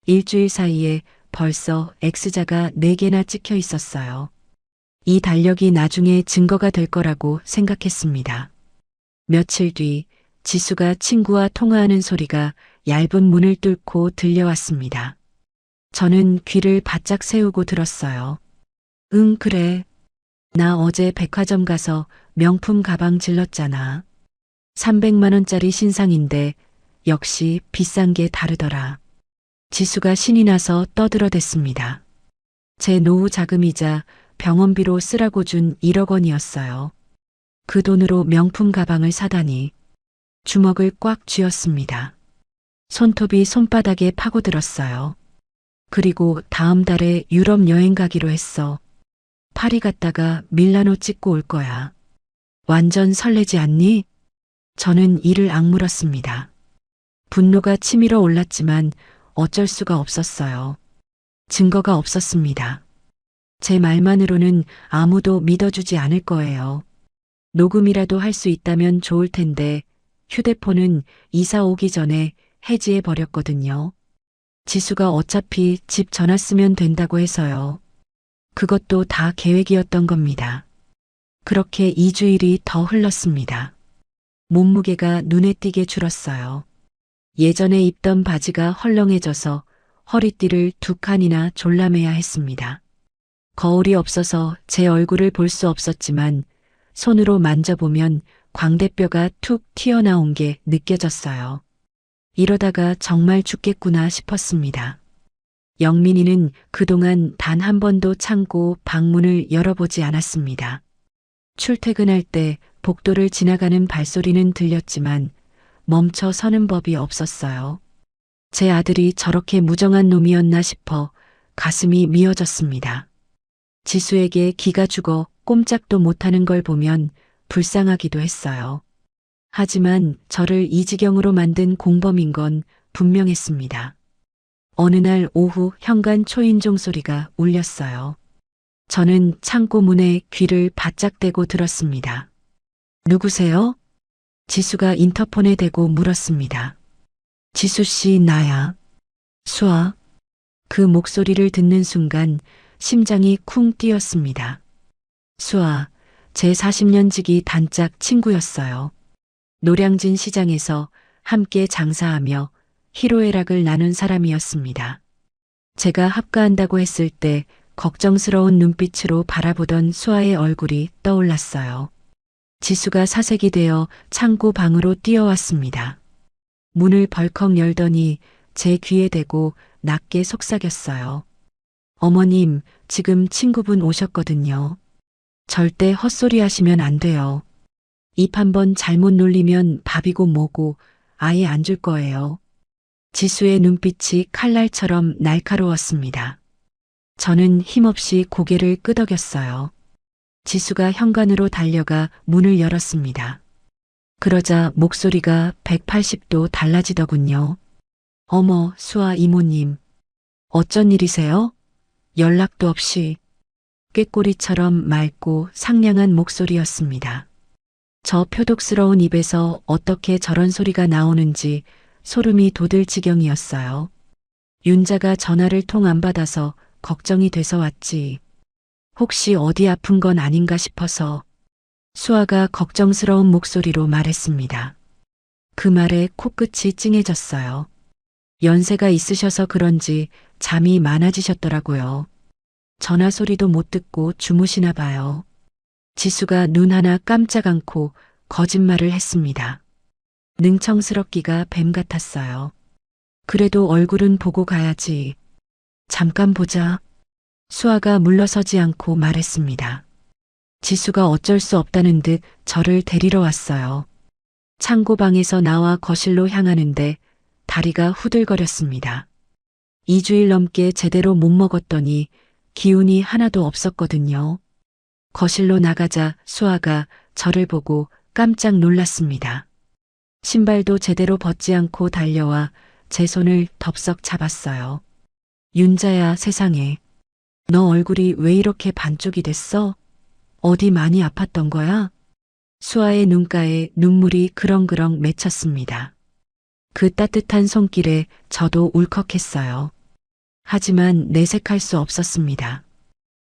일주일 사이에 벌써 X자가 4개나 찍혀 있었어요. 이 달력이 나중에 증거가 될 거라고 생각했습니다. 며칠 뒤 지수가 친구와 통화하는 소리가 얇은 문을 뚫고 들려왔습니다. 저는 귀를 바짝 세우고 들었어요. 응, 그래. 나 어제 백화점 가서 명품 가방 질렀잖아. 300만 원짜리 신상인데 역시 비싼 게 다르더라. 지수가 신이 나서 떠들어댔습니다. 제 노후 자금이자 병원비로 쓰라고 준 1억 원이었어요. 그 돈으로 명품 가방을 사다니 주먹을 꽉 쥐었습니다. 손톱이 손바닥에 파고들었어요. 그리고 다음 달에 유럽 여행 가기로 했어. 파리 갔다가 밀라노 찍고 올 거야. 완전 설레지 않니? 저는 이를 악물었습니다. 분노가 치밀어 올랐지만 어쩔 수가 없었어요. 증거가 없었습니다. 제 말만으로는 아무도 믿어주지 않을 거예요. 녹음이라도 할 수 있다면 좋을 텐데 휴대폰은 이사 오기 전에 해지해 버렸거든요. 지수가 어차피 집 전화 쓰면 된다고 해서요. 그것도 다 계획이었던 겁니다. 그렇게 2주일이 더 흘렀습니다. 몸무게가 눈에 띄게 줄었어요. 예전에 입던 바지가 헐렁해져서 허리띠를 2칸이나 졸라매야 했습니다. 거울이 없어서 제 얼굴을 볼 수 없었지만 손으로 만져보면 광대뼈가 툭 튀어나온 게 느껴졌어요. 이러다가 정말 죽겠구나 싶었습니다. 영민이는 그동안 단 한 번도 창고 방문을 열어보지 않았습니다. 출퇴근할 때 복도를 지나가는 발소리는 들렸지만 멈춰 서는 법이 없었어요. 제 아들이 저렇게 무정한 놈이었나 싶어 가슴이 미어졌습니다. 지수에게 기가 죽어 꼼짝도 못하는 걸 보면 불쌍하기도 했어요. 하지만 저를 이 지경으로 만든 공범인 건 분명했습니다. 어느 날 오후 현관 초인종 소리가 울렸어요. 저는 창고 문에 귀를 바짝 대고 들었습니다. 누구세요? 지수가 인터폰에 대고 물었습니다. 지수 씨, 나야. 수아. 그 목소리를 듣는 순간 심장이 쿵 뛰었습니다. 수아, 제 40년 지기 단짝 친구였어요. 노량진 시장에서 함께 장사하며 희로애락을 나눈 사람이었습니다. 제가 합가한다고 했을 때 걱정스러운 눈빛으로 바라보던 수아의 얼굴이 떠올랐어요. 지수가 사색이 되어 창고 방으로 뛰어왔습니다. 문을 벌컥 열더니 제 귀에 대고 낮게 속삭였어요. 어머님, 지금 친구분 오셨거든요. 절대 헛소리 하시면 안 돼요. 입 한번 잘못 놀리면 밥이고 뭐고 아예 안 줄 거예요. 지수의 눈빛이 칼날처럼 날카로웠습니다. 저는 힘없이 고개를 끄덕였어요. 지수가 현관으로 달려가 문을 열었습니다. 그러자 목소리가 180도 달라지더군요. 어머, 수아 이모님. 어쩐 일이세요? 연락도 없이. 꾀꼬리처럼 맑고 상냥한 목소리였습니다. 저 표독스러운 입에서 어떻게 저런 소리가 나오는지 소름이 돋을 지경이었어요. 윤자가 전화를 통 안 받아서 걱정이 돼서 왔지. 혹시 어디 아픈 건 아닌가 싶어서. 수아가 걱정스러운 목소리로 말했습니다. 그 말에 코끝이 찡해졌어요. 연세가 있으셔서 그런지 잠이 많아지셨더라고요. 전화 소리도 못 듣고 주무시나 봐요. 지수가 눈 하나 깜짝 않고 거짓말을 했습니다. 능청스럽기가 뱀 같았어요. 그래도 얼굴은 보고 가야지. 잠깐 보자. 수아가 물러서지 않고 말했습니다. 지수가 어쩔 수 없다는 듯 저를 데리러 왔어요. 창고방에서 나와 거실로 향하는데 다리가 후들거렸습니다. 2주일 넘게 제대로 못 먹었더니 기운이 하나도 없었거든요. 거실로 나가자 수아가 저를 보고 깜짝 놀랐습니다. 신발도 제대로 벗지 않고 달려와 제 손을 덥석 잡았어요. 윤자야, 세상에. 너 얼굴이 왜 이렇게 반쪽이 됐어? 어디 많이 아팠던 거야? 수아의 눈가에 눈물이 그렁그렁 맺혔습니다. 그 따뜻한 손길에 저도 울컥했어요. 하지만 내색할 수 없었습니다.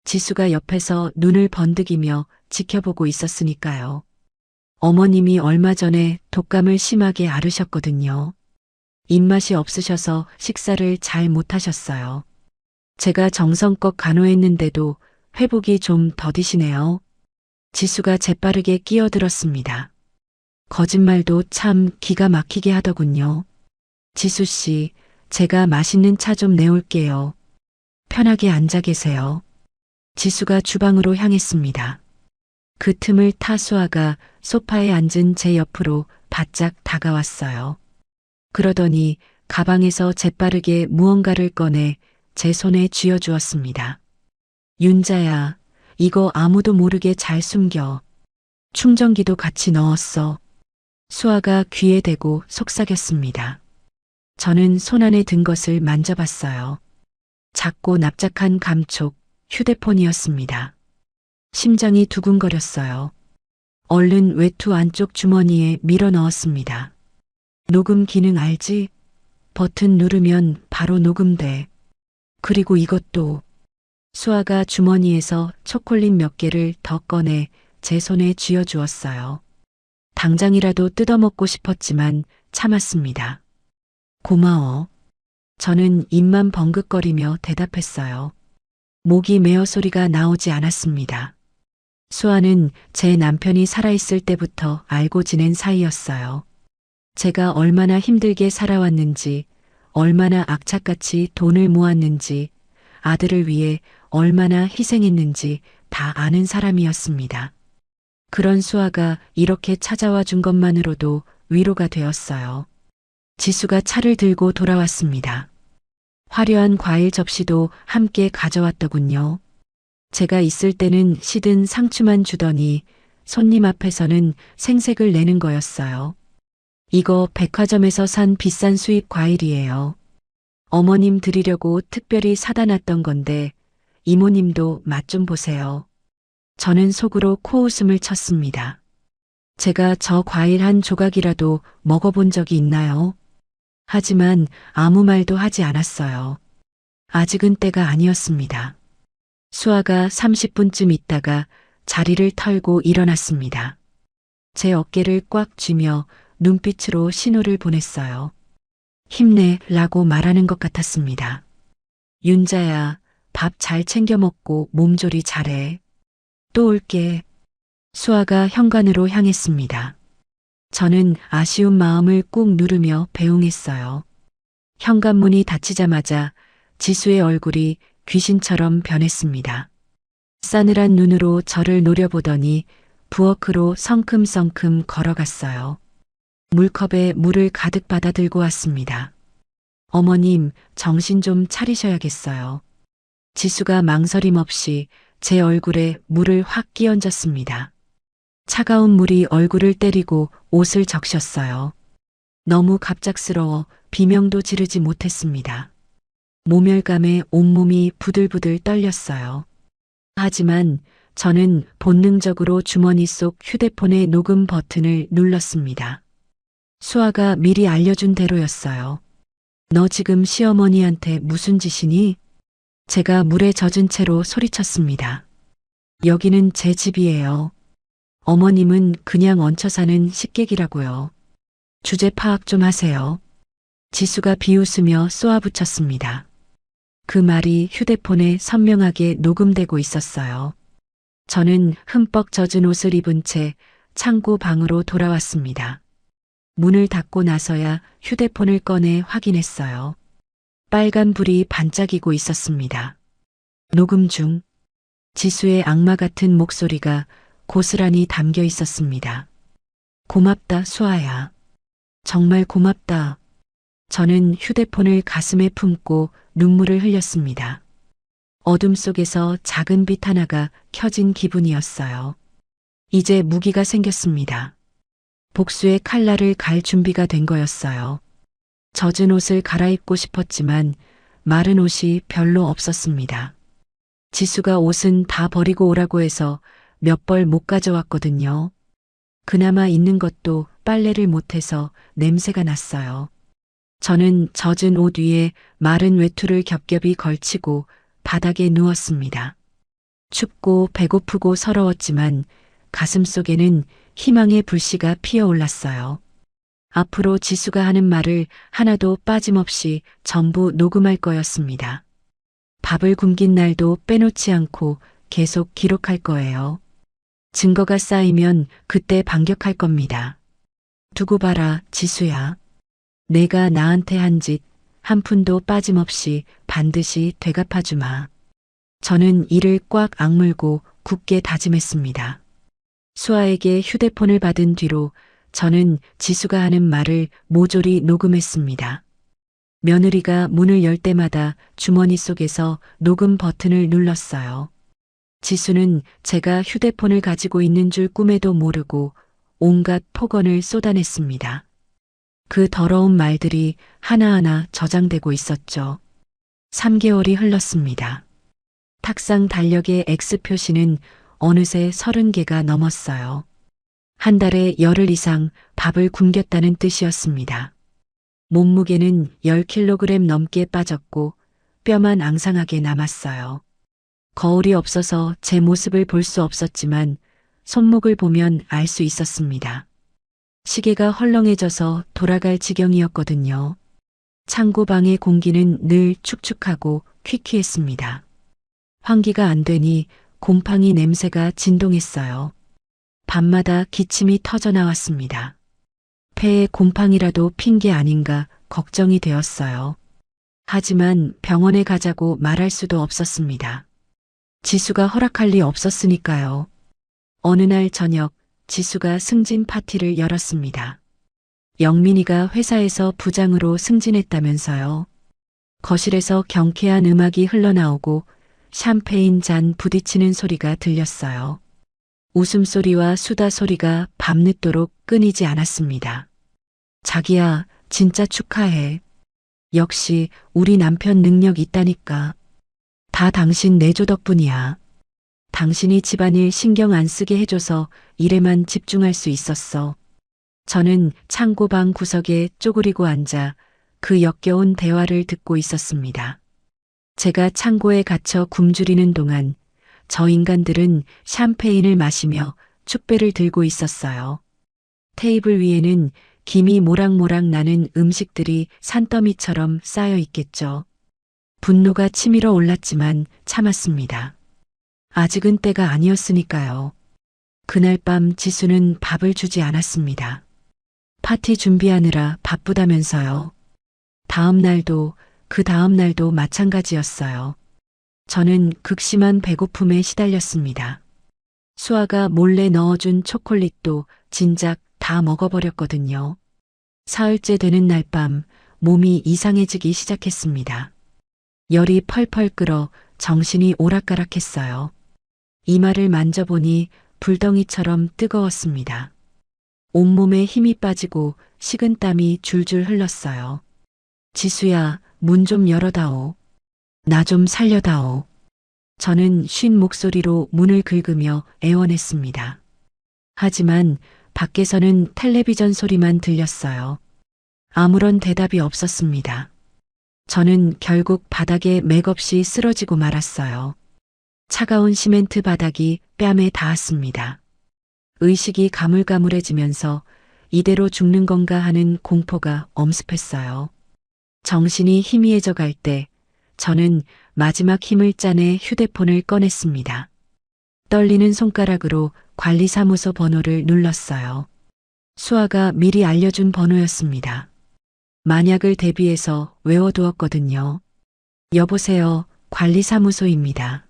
지수가 옆에서 눈을 번득이며 지켜보고 있었으니까요. 어머님이 얼마 전에 독감을 심하게 앓으셨거든요. 입맛이 없으셔서 식사를 잘 못하셨어요. 제가 정성껏 간호했는데도 회복이 좀 더디시네요. 지수가 재빠르게 끼어들었습니다. 거짓말도 참 기가 막히게 하더군요. 지수 씨, 제가 맛있는 차 좀 내올게요. 편하게 앉아 계세요. 지수가 주방으로 향했습니다. 그 틈을 타 수아가 소파에 앉은 제 옆으로 바짝 다가왔어요. 그러더니 가방에서 재빠르게 무언가를 꺼내 제 손에 쥐어주었습니다. 윤자야, 이거 아무도 모르게 잘 숨겨. 충전기도 같이 넣었어. 수아가 귀에 대고 속삭였습니다. 저는 손안에 든 것을 만져봤어요. 작고 납작한 감촉, 휴대폰이었습니다. 심장이 두근거렸어요. 얼른 외투 안쪽 주머니에 밀어 넣었습니다. 녹음 기능 알지? 버튼 누르면 바로 녹음돼. 그리고 이것도. 수아가 주머니에서 초콜릿 몇 개를 더 꺼내 제 손에 쥐어주었어요. 당장이라도 뜯어먹고 싶었지만 참았습니다. 고마워. 저는 입만 벙긋거리며 대답했어요. 목이 메어 소리가 나오지 않았습니다. 수아는 제 남편이 살아있을 때부터 알고 지낸 사이였어요. 제가 얼마나 힘들게 살아왔는지, 얼마나 악착같이 돈을 모았는지, 아들을 위해 얼마나 희생했는지 다 아는 사람이었습니다. 그런 수아가 이렇게 찾아와 준 것만으로도 위로가 되었어요. 지수가 차를 들고 돌아왔습니다. 화려한 과일 접시도 함께 가져왔더군요. 제가 있을 때는 시든 상추만 주더니 손님 앞에서는 생색을 내는 거였어요. 이거 백화점에서 산 비싼 수입 과일이에요. 어머님 드리려고 특별히 사다 놨던 건데 이모님도 맛 좀 보세요. 저는 속으로 코웃음을 쳤습니다. 제가 저 과일 한 조각이라도 먹어본 적이 있나요? 하지만 아무 말도 하지 않았어요. 아직은 때가 아니었습니다. 수아가 30분쯤 있다가 자리를 털고 일어났습니다. 제 어깨를 꽉 쥐며 눈빛으로 신호를 보냈어요. 힘내라고 말하는 것 같았습니다. 윤자야, 밥 잘 챙겨 먹고 몸조리 잘해. 또 올게. 수아가 현관으로 향했습니다. 저는 아쉬운 마음을 꾹 누르며 배웅했어요. 현관문이 닫히자마자 지수의 얼굴이 귀신처럼 변했습니다. 싸늘한 눈으로 저를 노려보더니 부엌으로 성큼성큼 걸어갔어요. 물컵에 물을 가득 받아 들고 왔습니다. 어머님, 정신 좀 차리셔야겠어요. 지수가 망설임 없이 제 얼굴에 물을 확 끼얹었습니다. 차가운 물이 얼굴을 때리고 옷을 적셨어요. 너무 갑작스러워 비명도 지르지 못했습니다. 모멸감에 온몸이 부들부들 떨렸어요. 하지만 저는 본능적으로 주머니 속 휴대폰의 녹음 버튼을 눌렀습니다. 수아가 미리 알려준 대로였어요. 너 지금 시어머니한테 무슨 짓이니? 제가 물에 젖은 채로 소리쳤습니다. 여기는 제 집이에요. 어머님은 그냥 얹혀 사는 식객이라고요. 주제 파악 좀 하세요. 지수가 비웃으며 쏘아붙였습니다. 그 말이 휴대폰에 선명하게 녹음되고 있었어요. 저는 흠뻑 젖은 옷을 입은 채 창고 방으로 돌아왔습니다. 문을 닫고 나서야 휴대폰을 꺼내 확인했어요. 빨간 불이 반짝이고 있었습니다. 녹음 중 지수의 악마 같은 목소리가 고스란히 담겨 있었습니다. 고맙다, 수아야. 정말 고맙다. 저는 휴대폰을 가슴에 품고 눈물을 흘렸습니다. 어둠 속에서 작은 빛 하나가 켜진 기분이었어요. 이제 무기가 생겼습니다. 복수의 칼날을 갈 준비가 된 거였어요. 젖은 옷을 갈아입고 싶었지만 마른 옷이 별로 없었습니다. 지수가 옷은 다 버리고 오라고 해서 몇 벌 못 가져왔거든요. 그나마 있는 것도 빨래를 못해서 냄새가 났어요. 저는 젖은 옷 위에 마른 외투를 겹겹이 걸치고 바닥에 누웠습니다. 춥고 배고프고 서러웠지만 가슴 속에는 희망의 불씨가 피어올랐어요. 앞으로 지수가 하는 말을 하나도 빠짐없이 전부 녹음할 거였습니다. 밥을 굶긴 날도 빼놓지 않고 계속 기록할 거예요. 증거가 쌓이면 그때 반격할 겁니다. 두고 봐라, 지수야. 내가 나한테 한 짓 한 푼도 빠짐없이 반드시 되갚아주마. 저는 이를 꽉 악물고 굳게 다짐했습니다. 수아에게 휴대폰을 받은 뒤로 저는 지수가 하는 말을 모조리 녹음했습니다. 며느리가 문을 열 때마다 주머니 속에서 녹음 버튼을 눌렀어요. 지수는 제가 휴대폰을 가지고 있는 줄 꿈에도 모르고 온갖 폭언을 쏟아냈습니다. 그 더러운 말들이 하나하나 저장되고 있었죠. 3개월이 흘렀습니다. 탁상 달력의 X 표시는 어느새 30개가 넘었어요. 한 달에 열흘 이상 밥을 굶겼다는 뜻이었습니다. 몸무게는 10kg 넘게 빠졌고 뼈만 앙상하게 남았어요. 거울이 없어서 제 모습을 볼 수 없었지만 손목을 보면 알 수 있었습니다. 시계가 헐렁해져서 돌아갈 지경이었거든요. 창고방의 공기는 늘 축축하고 퀴퀴했습니다. 환기가 안 되니 곰팡이 냄새가 진동했어요. 밤마다 기침이 터져 나왔습니다. 폐에 곰팡이라도 핀 게 아닌가 걱정이 되었어요. 하지만 병원에 가자고 말할 수도 없었습니다. 지수가 허락할 리 없었으니까요. 어느 날 저녁 지수가 승진 파티를 열었습니다. 영민이가 회사에서 부장으로 승진했다면서요. 거실에서 경쾌한 음악이 흘러나오고 샴페인 잔 부딪히는 소리가 들렸어요. 웃음소리와 수다 소리가 밤늦도록 끊이지 않았습니다. 자기야, 진짜 축하해. 역시 우리 남편 능력 있다니까. 다 당신 내조 덕분이야. 당신이 집안일 신경 안 쓰게 해줘서 일에만 집중할 수 있었어. 저는 창고방 구석에 쪼그리고 앉아 그 역겨운 대화를 듣고 있었습니다. 제가 창고에 갇혀 굶주리는 동안 저 인간들은 샴페인을 마시며 축배를 들고 있었어요. 테이블 위에는 김이 모락모락 나는 음식들이 산더미처럼 쌓여 있겠죠. 분노가 치밀어 올랐지만 참았습니다. 아직은 때가 아니었으니까요. 그날 밤 지수는 밥을 주지 않았습니다. 파티 준비하느라 바쁘다면서요. 다음 날도 그 다음 날도 마찬가지였어요. 저는 극심한 배고픔에 시달렸습니다. 수아가 몰래 넣어준 초콜릿도 진작 다 먹어버렸거든요. 사흘째 되는 날 밤 몸이 이상해지기 시작했습니다. 열이 펄펄 끓어 정신이 오락가락했어요. 이마를 만져보니 불덩이처럼 뜨거웠습니다. 온몸에 힘이 빠지고 식은땀이 줄줄 흘렀어요. 지수야, 문 좀 열어다오. 나 좀 살려다오. 저는 쉰 목소리로 문을 긁으며 애원했습니다. 하지만 밖에서는 텔레비전 소리만 들렸어요. 아무런 대답이 없었습니다. 저는 결국 바닥에 맥없이 쓰러지고 말았어요. 차가운 시멘트 바닥이 뺨에 닿았습니다. 의식이 가물가물해지면서 이대로 죽는 건가 하는 공포가 엄습했어요. 정신이 희미해져 갈 때 저는 마지막 힘을 짜내 휴대폰을 꺼냈습니다. 떨리는 손가락으로 관리사무소 번호를 눌렀어요. 수아가 미리 알려준 번호였습니다. 만약을 대비해서 외워두었거든요. 여보세요, 관리사무소입니다.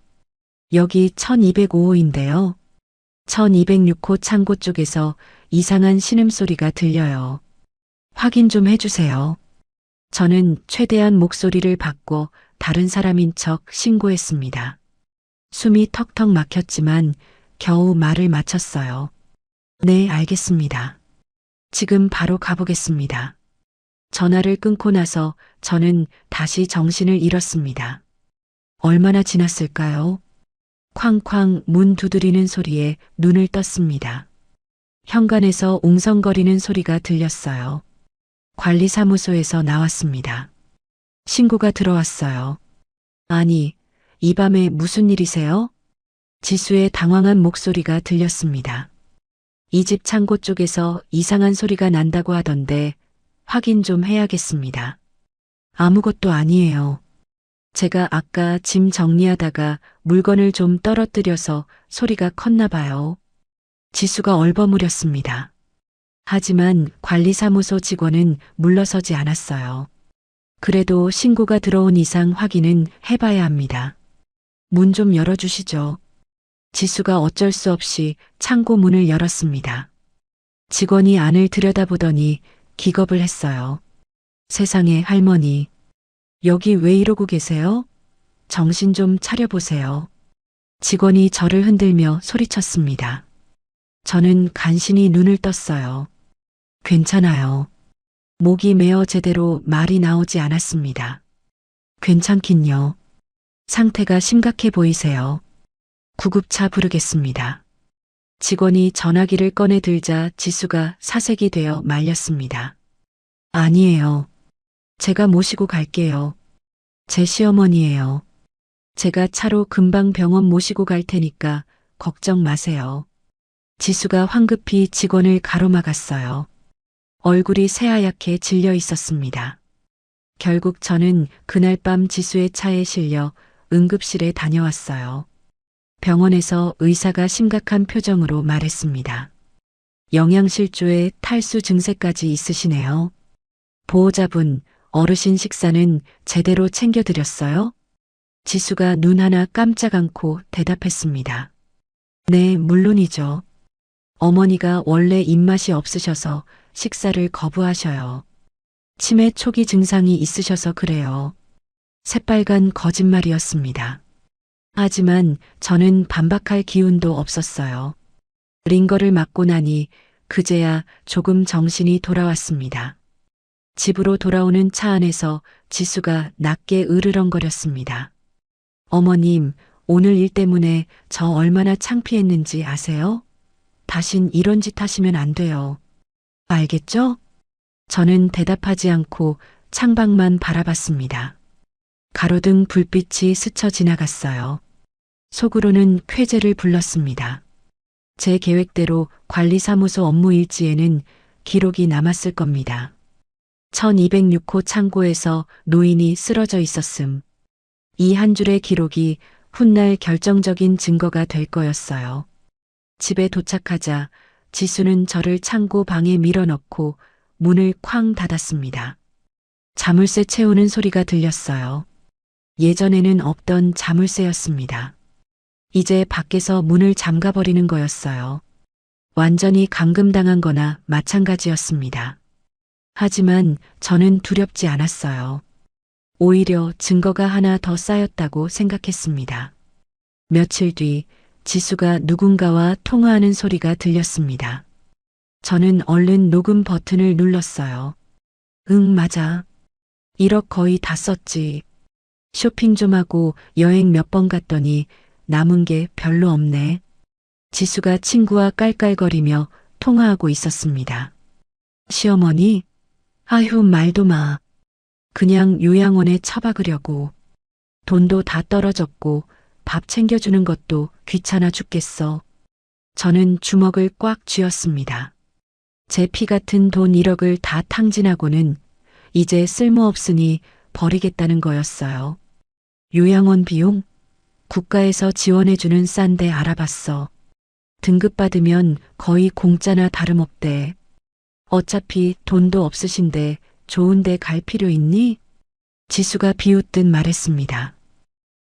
여기 1205호인데요. 1206호 창고 쪽에서 이상한 신음소리가 들려요. 확인 좀 해주세요. 저는 최대한 목소리를 바꿔 다른 사람인 척 신고했습니다. 숨이 턱턱 막혔지만 겨우 말을 마쳤어요. 네, 알겠습니다. 지금 바로 가보겠습니다. 전화를 끊고 나서 저는 다시 정신을 잃었습니다. 얼마나 지났을까요? 쾅쾅 문 두드리는 소리에 눈을 떴습니다. 현관에서 웅성거리는 소리가 들렸어요. 관리사무소에서 나왔습니다. 신고가 들어왔어요. 아니, 이 밤에 무슨 일이세요? 지수의 당황한 목소리가 들렸습니다. 이 집 창고 쪽에서 이상한 소리가 난다고 하던데 확인 좀 해야겠습니다. 아무것도 아니에요. 제가 아까 짐 정리하다가 물건을 좀 떨어뜨려서 소리가 컸나 봐요. 지수가 얼버무렸습니다. 하지만 관리사무소 직원은 물러서지 않았어요. 그래도 신고가 들어온 이상 확인은 해봐야 합니다. 문 좀 열어주시죠. 지수가 어쩔 수 없이 창고 문을 열었습니다. 직원이 안을 들여다보더니 기겁을 했어요. 세상에 할머니, 여기 왜 이러고 계세요? 정신 좀 차려보세요. 직원이 저를 흔들며 소리쳤습니다. 저는 간신히 눈을 떴어요. 괜찮아요. 목이 메어 제대로 말이 나오지 않았습니다. 괜찮긴요. 상태가 심각해 보이세요. 구급차 부르겠습니다. 직원이 전화기를 꺼내 들자 지수가 사색이 되어 말렸습니다. 아니에요. 제가 모시고 갈게요. 제 시어머니예요. 제가 차로 금방 병원 모시고 갈 테니까 걱정 마세요. 지수가 황급히 직원을 가로막았어요. 얼굴이 새하얗게 질려 있었습니다. 결국 저는 그날 밤 지수의 차에 실려 응급실에 다녀왔어요. 병원에서 의사가 심각한 표정으로 말했습니다. 영양실조에 탈수 증세까지 있으시네요. 보호자분, 어르신 식사는 제대로 챙겨드렸어요? 지수가 눈 하나 깜짝 않고 대답했습니다. 네, 물론이죠. 어머니가 원래 입맛이 없으셔서 식사를 거부하셔요. 치매 초기 증상이 있으셔서 그래요. 새빨간 거짓말이었습니다. 하지만 저는 반박할 기운도 없었어요. 링거를 맞고 나니 그제야 조금 정신이 돌아왔습니다. 집으로 돌아오는 차 안에서 지수가 낮게 으르렁거렸습니다. 어머님, 오늘 일 때문에 저 얼마나 창피했는지 아세요? 다신 이런 짓 하시면 안 돼요. 알겠죠? 저는 대답하지 않고 창밖만 바라봤습니다. 가로등 불빛이 스쳐 지나갔어요. 속으로는 쾌재를 불렀습니다. 제 계획대로 관리사무소 업무 일지에는 기록이 남았을 겁니다. 1206호 창고에서 노인이 쓰러져 있었음. 이 한 줄의 기록이 훗날 결정적인 증거가 될 거였어요. 집에 도착하자 지수는 저를 창고 방에 밀어넣고 문을 쾅 닫았습니다. 자물쇠 채우는 소리가 들렸어요. 예전에는 없던 자물쇠였습니다. 이제 밖에서 문을 잠가버리는 거였어요. 완전히 감금당한 거나 마찬가지였습니다. 하지만 저는 두렵지 않았어요. 오히려 증거가 하나 더 쌓였다고 생각했습니다. 며칠 뒤 지수가 누군가와 통화하는 소리가 들렸습니다. 저는 얼른 녹음 버튼을 눌렀어요. 응, 맞아. 1억 거의 다 썼지. 쇼핑 좀 하고 여행 몇 번 갔더니 남은 게 별로 없네. 지수가 친구와 깔깔거리며 통화하고 있었습니다. 시어머니? 아휴, 말도 마. 그냥 요양원에 처박으려고. 돈도 다 떨어졌고 밥 챙겨주는 것도 귀찮아 죽겠어. 저는 주먹을 꽉 쥐었습니다. 제 피 같은 돈 1억을 다 탕진하고는 이제 쓸모없으니 버리겠다는 거였어요. 요양원 비용? 국가에서 지원해주는 싼데 알아봤어. 등급 받으면 거의 공짜나 다름없대. 어차피 돈도 없으신데 좋은데 갈 필요 있니? 지수가 비웃듯 말했습니다.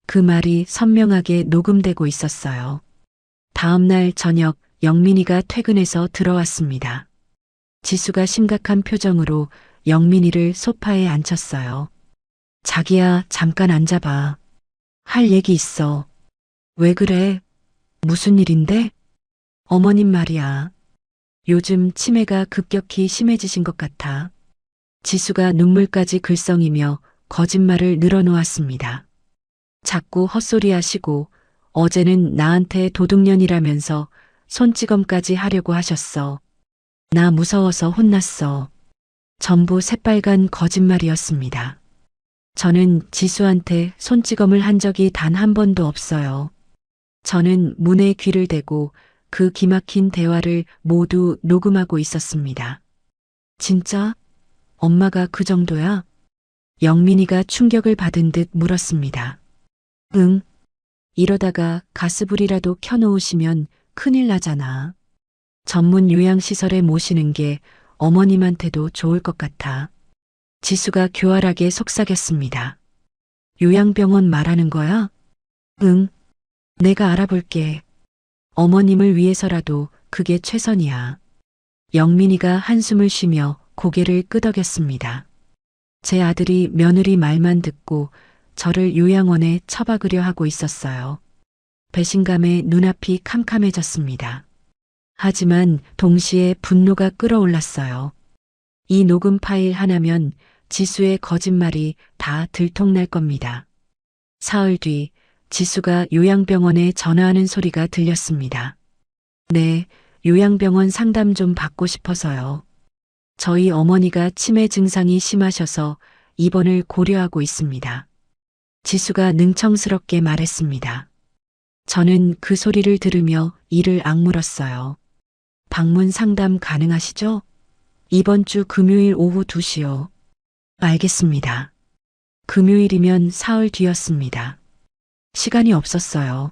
그 말이 선명하게 녹음되고 있었어요. 다음 날 저녁 영민이가 퇴근해서 들어왔습니다. 지수가 심각한 표정으로 영민이를 소파에 앉혔어요. 자기야, 잠깐 앉아봐. 할 얘기 있어. 왜 그래? 무슨 일인데? 어머님 말이야. 요즘 치매가 급격히 심해지신 것 같아. 지수가 눈물까지 글썽이며 거짓말을 늘어놓았습니다. 자꾸 헛소리 하시고 어제는 나한테 도둑년이라면서 손찌검까지 하려고 하셨어. 나 무서워서 혼났어. 전부 새빨간 거짓말이었습니다. 저는 지수한테 손찌검을 한 적이 단 한 번도 없어요. 저는 문에 귀를 대고 그 기막힌 대화를 모두 녹음하고 있었습니다. 진짜? 엄마가 그 정도야? 영민이가 충격을 받은 듯 물었습니다. 응. 이러다가 가스불이라도 켜놓으시면 큰일 나잖아. 전문 요양시설에 모시는 게 어머님한테도 좋을 것 같아. 지수가 교활하게 속삭였습니다. 요양병원 말하는 거야? 응, 내가 알아볼게. 어머님을 위해서라도 그게 최선이야. 영민이가 한숨을 쉬며 고개를 끄덕였습니다. 제 아들이 며느리 말만 듣고 저를 요양원에 처박으려 하고 있었어요. 배신감에 눈앞이 캄캄해졌습니다. 하지만 동시에 분노가 끓어올랐어요. 이 녹음 파일 하나면 지수의 거짓말이 다 들통날 겁니다. 사흘 뒤 지수가 요양병원에 전화하는 소리가 들렸습니다. 네, 요양병원 상담 좀 받고 싶어서요. 저희 어머니가 치매 증상이 심하셔서 입원을 고려하고 있습니다. 지수가 능청스럽게 말했습니다. 저는 그 소리를 들으며 이를 악물었어요. 방문 상담 가능하시죠? 이번 주 금요일 오후 2시요. 알겠습니다. 금요일이면 사흘 뒤였습니다. 시간이 없었어요.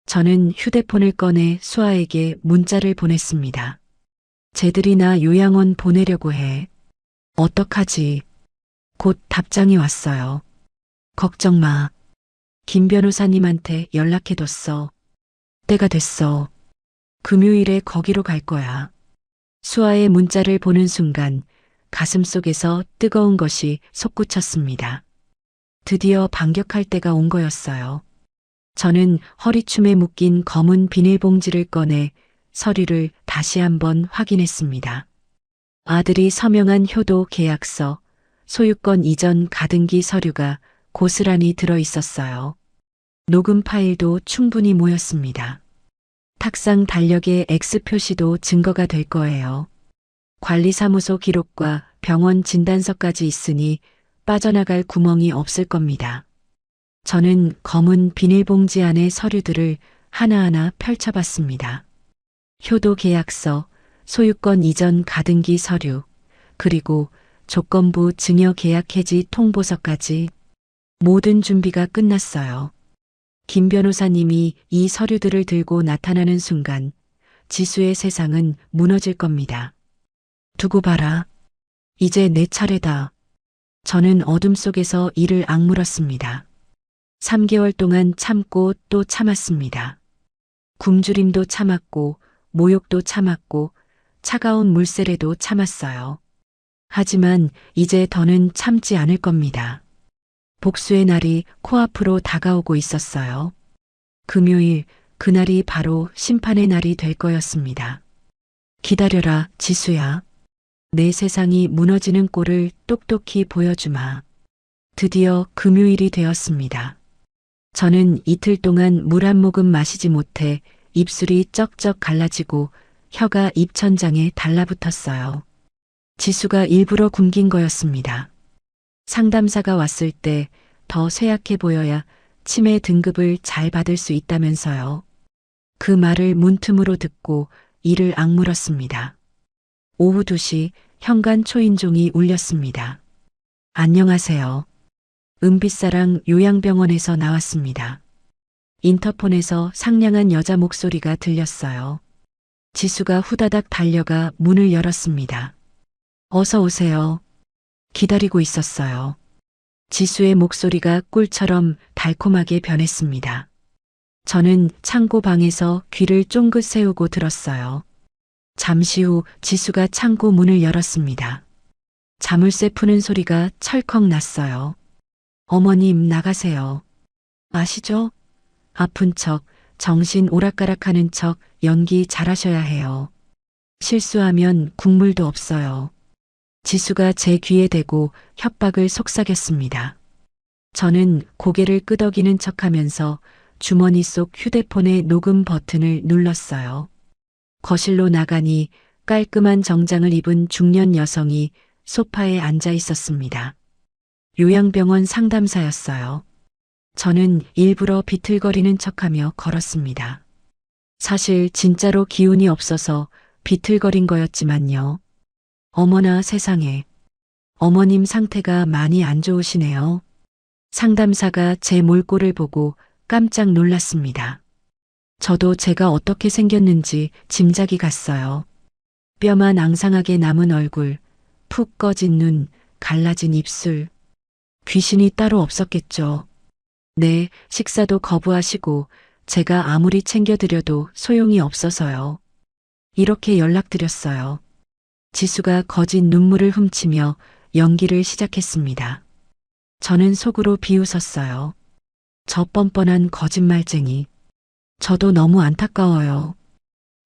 저는 휴대폰을 꺼내 수아에게 문자를 보냈습니다. 쟤들이 나 요양원 보내려고 해. 어떡하지? 곧 답장이 왔어요. 걱정 마. 김 변호사님한테 연락해뒀어. 때가 됐어. 금요일에 거기로 갈 거야. 수아의 문자를 보는 순간 가슴속에서 뜨거운 것이 솟구쳤습니다. 드디어 반격할 때가 온 거였어요. 저는 허리춤에 묶인 검은 비닐봉지를 꺼내 서류를 다시 한번 확인했습니다. 아들이 서명한 효도 계약서, 소유권 이전 가등기 서류가 고스란히 들어 있었어요. 녹음 파일도 충분히 모였습니다. 탁상 달력의 X 표시도 증거가 될 거예요. 관리사무소 기록과 병원 진단서까지 있으니 빠져나갈 구멍이 없을 겁니다. 저는 검은 비닐봉지 안의 서류들을 하나하나 펼쳐봤습니다. 효도 계약서, 소유권 이전 가등기 서류, 그리고 조건부 증여 계약 해지 통보서까지 모든 준비가 끝났어요. 김 변호사님이 이 서류들을 들고 나타나는 순간 지수의 세상은 무너질 겁니다. 두고 봐라. 이제 내 차례다. 저는 어둠 속에서 이를 악물었습니다. 3개월 동안 참고 또 참았습니다. 굶주림도 참았고 모욕도 참았고 차가운 물세례도 참았어요. 하지만 이제 더는 참지 않을 겁니다. 복수의 날이 코앞으로 다가오고 있었어요. 금요일, 그날이 바로 심판의 날이 될 거였습니다. 기다려라, 지수야. 내 세상이 무너지는 꼴을 똑똑히 보여주마. 드디어 금요일이 되었습니다. 저는 이틀 동안 물 한 모금 마시지 못해 입술이 쩍쩍 갈라지고 혀가 입천장에 달라붙었어요. 지수가 일부러 굶긴 거였습니다. 상담사가 왔을 때 더 쇠약해 보여야 치매 등급을 잘 받을 수 있다면서요. 그 말을 문틈으로 듣고 이를 악물었습니다. 오후 2시 현관 초인종이 울렸습니다. 안녕하세요. 은빛사랑 요양병원에서 나왔습니다. 인터폰에서 상냥한 여자 목소리가 들렸어요. 지수가 후다닥 달려가 문을 열었습니다. 어서 오세요. 기다리고 있었어요. 지수의 목소리가 꿀처럼 달콤하게 변했습니다. 저는 창고 방에서 귀를 쫑긋 세우고 들었어요. 잠시 후 지수가 창고 문을 열었습니다. 자물쇠 푸는 소리가 철컥 났어요. 어머님 나가세요. 아시죠? 아픈 척, 정신 오락가락하는 척 연기 잘하셔야 해요. 실수하면 국물도 없어요. 지수가 제 귀에 대고 협박을 속삭였습니다. 저는 고개를 끄덕이는 척하면서 주머니 속 휴대폰의 녹음 버튼을 눌렀어요. 거실로 나가니 깔끔한 정장을 입은 중년 여성이 소파에 앉아 있었습니다. 요양병원 상담사였어요. 저는 일부러 비틀거리는 척하며 걸었습니다. 사실 진짜로 기운이 없어서 비틀거린 거였지만요. 어머나 세상에. 어머님 상태가 많이 안 좋으시네요. 상담사가 제 몰골을 보고 깜짝 놀랐습니다. 저도 제가 어떻게 생겼는지 짐작이 갔어요. 뼈만 앙상하게 남은 얼굴, 푹 꺼진 눈, 갈라진 입술. 귀신이 따로 없었겠죠. 네, 식사도 거부하시고 제가 아무리 챙겨드려도 소용이 없어서요. 이렇게 연락드렸어요. 지수가 거짓 눈물을 훔치며 연기를 시작했습니다. 저는 속으로 비웃었어요. 저 뻔뻔한 거짓말쟁이. 저도 너무 안타까워요.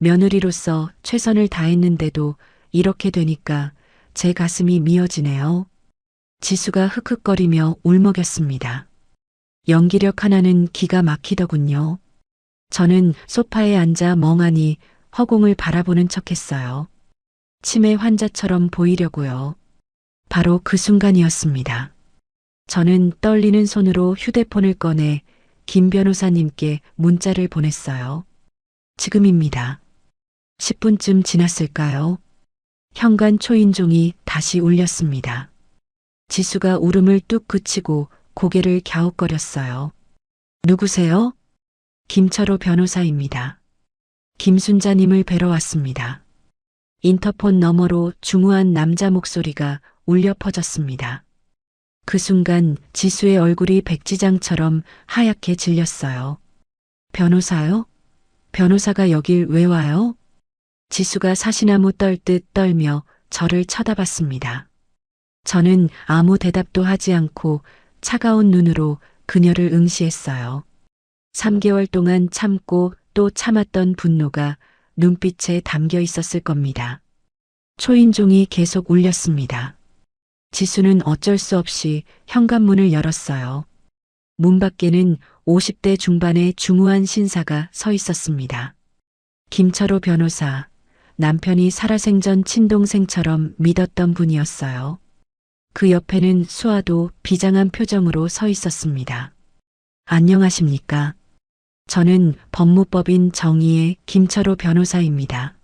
며느리로서 최선을 다했는데도 이렇게 되니까 제 가슴이 미어지네요. 지수가 흑흑거리며 울먹였습니다. 연기력 하나는 기가 막히더군요. 저는 소파에 앉아 멍하니 허공을 바라보는 척했어요. 치매 환자처럼 보이려고요. 바로 그 순간이었습니다. 저는 떨리는 손으로 휴대폰을 꺼내 김 변호사님께 문자를 보냈어요. 지금입니다. 10분쯤 지났을까요? 현관 초인종이 다시 울렸습니다. 지수가 울음을 뚝 그치고 고개를 갸웃거렸어요. 누구세요? 김철호 변호사입니다. 김순자님을 뵈러 왔습니다. 인터폰 너머로 중후한 남자 목소리가 울려 퍼졌습니다. 그 순간 지수의 얼굴이 백지장처럼 하얗게 질렸어요. 변호사요? 변호사가 여길 왜 와요? 지수가 사시나무 떨듯 떨며 저를 쳐다봤습니다. 저는 아무 대답도 하지 않고 차가운 눈으로 그녀를 응시했어요. 3개월 동안 참고 또 참았던 분노가 눈빛에 담겨 있었을 겁니다. 초인종이 계속 울렸습니다. 지수는 어쩔 수 없이 현관문을 열었어요. 문 밖에는 50대 중반의 중후한 신사가 서 있었습니다. 김철호 변호사, 남편이 살아생전 친동생처럼 믿었던 분이었어요. 그 옆에는 수아도 비장한 표정으로 서 있었습니다. 안녕하십니까? 저는 법무법인 정의의 김철호 변호사입니다.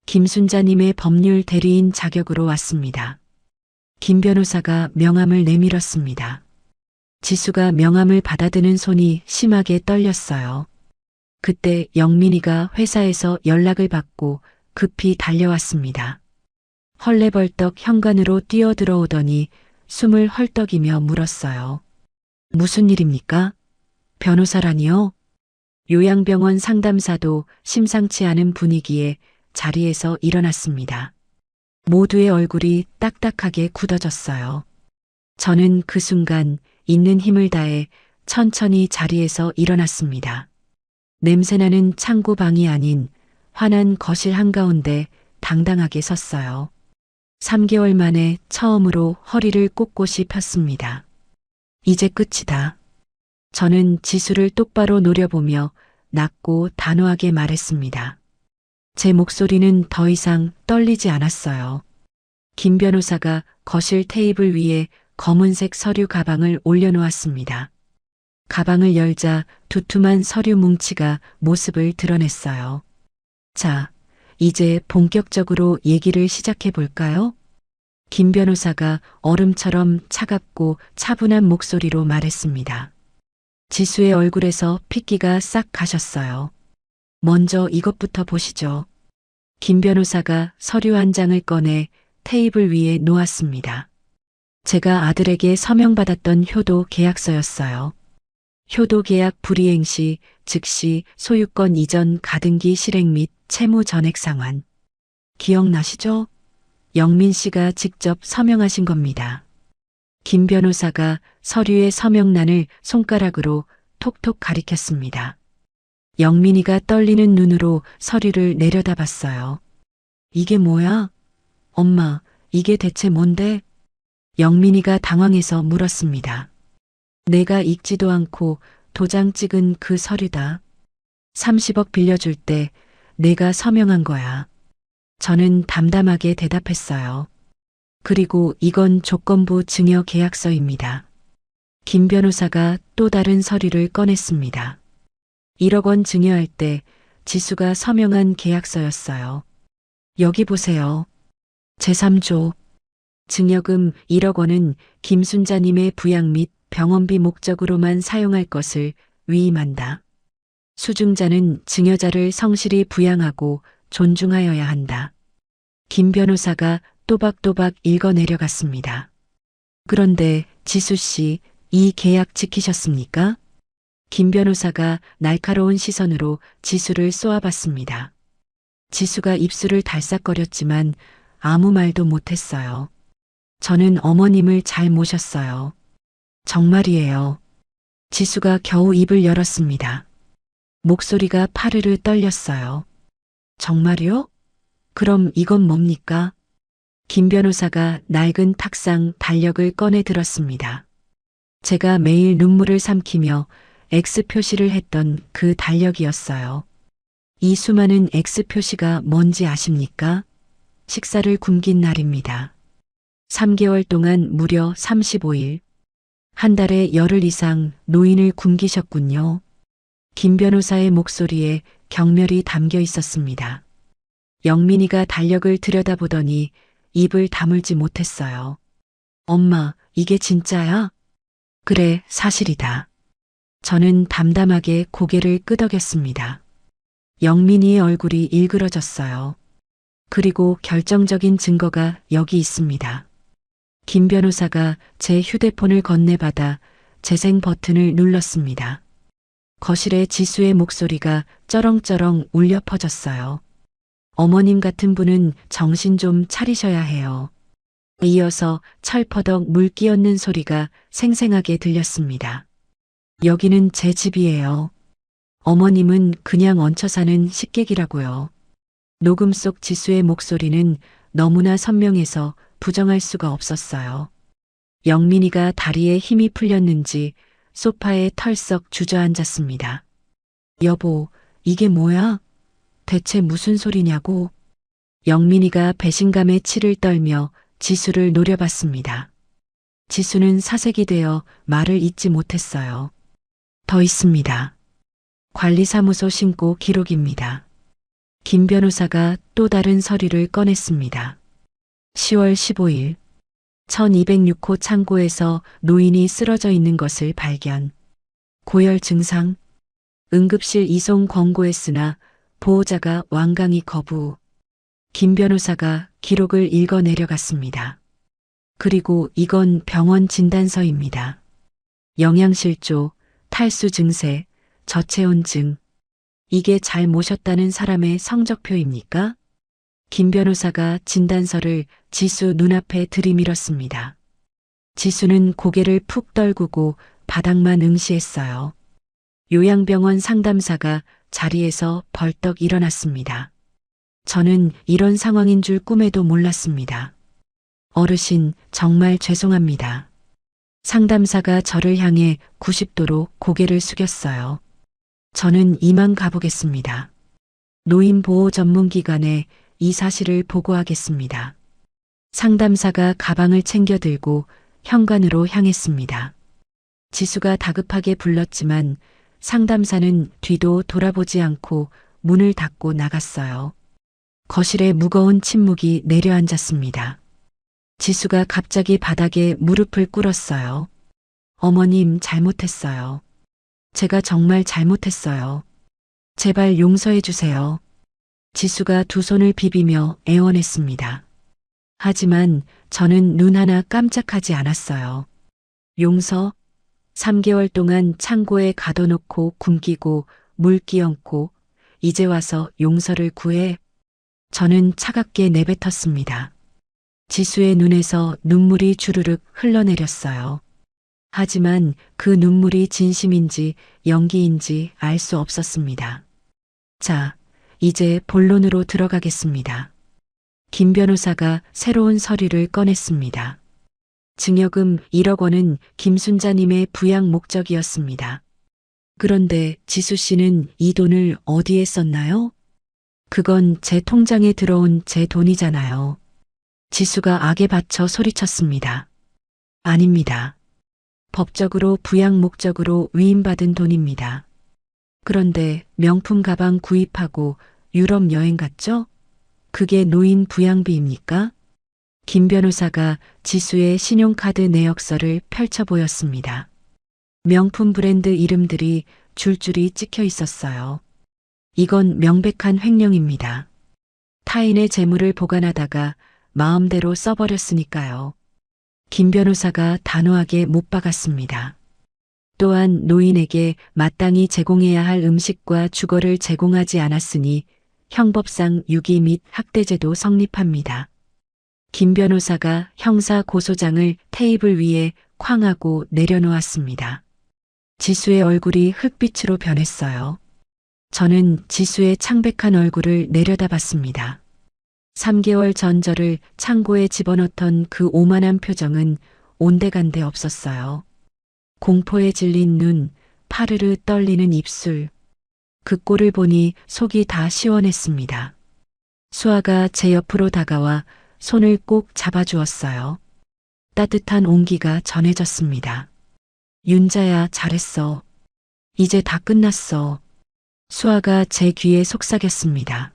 김순자님의 법률 대리인 자격으로 왔습니다. 김 변호사가 명함을 내밀었습니다. 지수가 명함을 받아드는 손이 심하게 떨렸어요. 그때 영민이가 회사에서 연락을 받고 급히 달려왔습니다. 헐레벌떡 현관으로 뛰어들어오더니 숨을 헐떡이며 물었어요. 무슨 일입니까? 변호사라니요? 요양병원 상담사도 심상치 않은 분위기에 자리에서 일어났습니다. 모두의 얼굴이 딱딱하게 굳어졌어요. 저는 그 순간 있는 힘을 다해 천천히 자리에서 일어났습니다. 냄새나는 창고방이 아닌 환한 거실 한가운데 당당하게 섰어요. 3개월 만에 처음으로 허리를 꼿꼿이 폈습니다. 이제 끝이다. 저는 지수를 똑바로 노려보며 낮고 단호하게 말했습니다. 제 목소리는 더 이상 떨리지 않았어요. 김 변호사가 거실 테이블 위에 검은색 서류 가방을 올려놓았습니다. 가방을 열자 두툼한 서류 뭉치가 모습을 드러냈어요. 자, 이제 본격적으로 얘기를 시작해 볼까요? 김 변호사가 얼음처럼 차갑고 차분한 목소리로 말했습니다. 지수의 얼굴에서 핏기가 싹 가셨어요. 먼저 이것부터 보시죠. 김 변호사가 서류 한 장을 꺼내 테이블 위에 놓았습니다. 제가 아들에게 서명받았던 효도 계약서였어요. 효도 계약 불이행 시 즉시 소유권 이전 가등기 실행 및 채무 전액 상환. 기억나시죠? 영민 씨가 직접 서명하신 겁니다. 김 변호사가 서류의 서명란을 손가락으로 톡톡 가리켰습니다. 영민이가 떨리는 눈으로 서류를 내려다봤어요. 이게 뭐야? 엄마, 이게 대체 뭔데? 영민이가 당황해서 물었습니다. 내가 읽지도 않고 도장 찍은 그 서류다. 30억 빌려줄 때 내가 서명한 거야. 저는 담담하게 대답했어요. 그리고 이건 조건부 증여 계약서입니다. 김 변호사가 또 다른 서류를 꺼냈습니다. 1억 원 증여할 때 지수가 서명한 계약서였어요. 여기 보세요. 제3조. 증여금 1억 원은 김순자님의 부양 및 병원비 목적으로만 사용할 것을 위임한다. 수증자는 증여자를 성실히 부양하고 존중하여야 한다. 김 변호사가 또박또박 읽어 내려갔습니다. 그런데 지수 씨, 이 계약 지키셨습니까? 김 변호사가 날카로운 시선으로 지수를 쏘아봤습니다. 지수가 입술을 달싹거렸지만 아무 말도 못했어요. 저는 어머님을 잘 모셨어요. 정말이에요. 지수가 겨우 입을 열었습니다. 목소리가 파르르 떨렸어요. 정말요? 그럼 이건 뭡니까? 김 변호사가 낡은 탁상 달력을 꺼내 들었습니다. 제가 매일 눈물을 삼키며 X 표시를 했던 그 달력이었어요. 이 수많은 X 표시가 뭔지 아십니까? 식사를 굶긴 날입니다. 3개월 동안 무려 35일. 한 달에 열흘 이상 노인을 굶기셨군요. 김 변호사의 목소리에 경멸이 담겨 있었습니다. 영민이가 달력을 들여다보더니 입을 다물지 못했어요. 엄마, 이게 진짜야? 그래, 사실이다. 저는 담담하게 고개를 끄덕였습니다. 영민이의 얼굴이 일그러졌어요. 그리고 결정적인 증거가 여기 있습니다. 김 변호사가 제 휴대폰을 건네받아 재생 버튼을 눌렀습니다. 거실에 지수의 목소리가 쩌렁쩌렁 울려 퍼졌어요. 어머님 같은 분은 정신 좀 차리셔야 해요. 이어서 철퍼덕 물 끼얹는 소리가 생생하게 들렸습니다. 여기는 제 집이에요. 어머님은 그냥 얹혀 사는 식객이라고요. 녹음 속 지수의 목소리는 너무나 선명해서 부정할 수가 없었어요. 영민이가 다리에 힘이 풀렸는지 소파에 털썩 주저앉았습니다. 여보, 이게 뭐야? 대체 무슨 소리냐고? 영민이가 배신감에 치를 떨며 지수를 노려봤습니다. 지수는 사색이 되어 말을 잇지 못했어요. 더 있습니다. 관리사무소 신고 기록입니다. 김 변호사가 또 다른 서류를 꺼냈습니다. 10월 15일 1206호 창고에서 노인이 쓰러져 있는 것을 발견. 고열 증상, 응급실 이송 권고했으나 보호자가 완강히 거부. 김 변호사가 기록을 읽어 내려갔습니다. 그리고 이건 병원 진단서입니다. 영양실조, 탈수 증세, 저체온증. 이게 잘 모셨다는 사람의 성적표입니까? 김 변호사가 진단서를 지수 눈앞에 들이밀었습니다. 지수는 고개를 푹 떨구고 바닥만 응시했어요. 요양병원 상담사가 자리에서 벌떡 일어났습니다. 저는 이런 상황인 줄 꿈에도 몰랐습니다. 어르신, 정말 죄송합니다. 상담사가 저를 향해 90도로 고개를 숙였어요. 저는 이만 가보겠습니다. 노인보호 전문기관에 이 사실을 보고하겠습니다. 상담사가 가방을 챙겨 들고 현관으로 향했습니다. 지수가 다급하게 불렀지만 상담사는 뒤도 돌아보지 않고 문을 닫고 나갔어요. 거실에 무거운 침묵이 내려앉았습니다. 지수가 갑자기 바닥에 무릎을 꿇었어요. 어머님, 잘못했어요. 제가 정말 잘못했어요. 제발 용서해 주세요. 지수가 두 손을 비비며 애원했습니다. 하지만 저는 눈 하나 깜짝하지 않았어요. 용서? 3개월 동안 창고에 가둬놓고 굶기고 물 끼얹고 이제 와서 용서를 구해? 저는 차갑게 내뱉었습니다. 지수의 눈에서 눈물이 주르륵 흘러내렸어요. 하지만 그 눈물이 진심인지 연기인지 알 수 없었습니다. 자, 이제 본론으로 들어가겠습니다. 김 변호사가 새로운 서류를 꺼냈습니다. 증여금 1억 원은 김순자님의 부양 목적이었습니다. 그런데 지수 씨는 이 돈을 어디에 썼나요? 그건 제 통장에 들어온 제 돈이잖아요. 지수가 악에 받쳐 소리쳤습니다. 아닙니다. 법적으로 부양 목적으로 위임받은 돈입니다. 그런데 명품 가방 구입하고 유럽 여행 갔죠? 그게 노인 부양비입니까? 김 변호사가 지수의 신용카드 내역서를 펼쳐 보였습니다. 명품 브랜드 이름들이 줄줄이 찍혀 있었어요. 이건 명백한 횡령입니다. 타인의 재물을 보관하다가 마음대로 써버렸으니까요. 김 변호사가 단호하게 못 박았습니다. 또한 노인에게 마땅히 제공해야 할 음식과 주거를 제공하지 않았으니 형법상 유기 및 학대죄도 성립합니다. 김 변호사가 형사 고소장을 테이블 위에 쾅하고 내려놓았습니다. 지수의 얼굴이 흑빛으로 변했어요. 저는 지수의 창백한 얼굴을 내려다봤습니다. 3개월 전 저를 창고에 집어넣던 그 오만한 표정은 온데간데 없었어요. 공포에 질린 눈, 파르르 떨리는 입술. 그 꼴을 보니 속이 다 시원했습니다. 수아가 제 옆으로 다가와 손을 꼭 잡아주었어요. 따뜻한 온기가 전해졌습니다. 윤자야, 잘했어. 이제 다 끝났어. 수아가 제 귀에 속삭였습니다.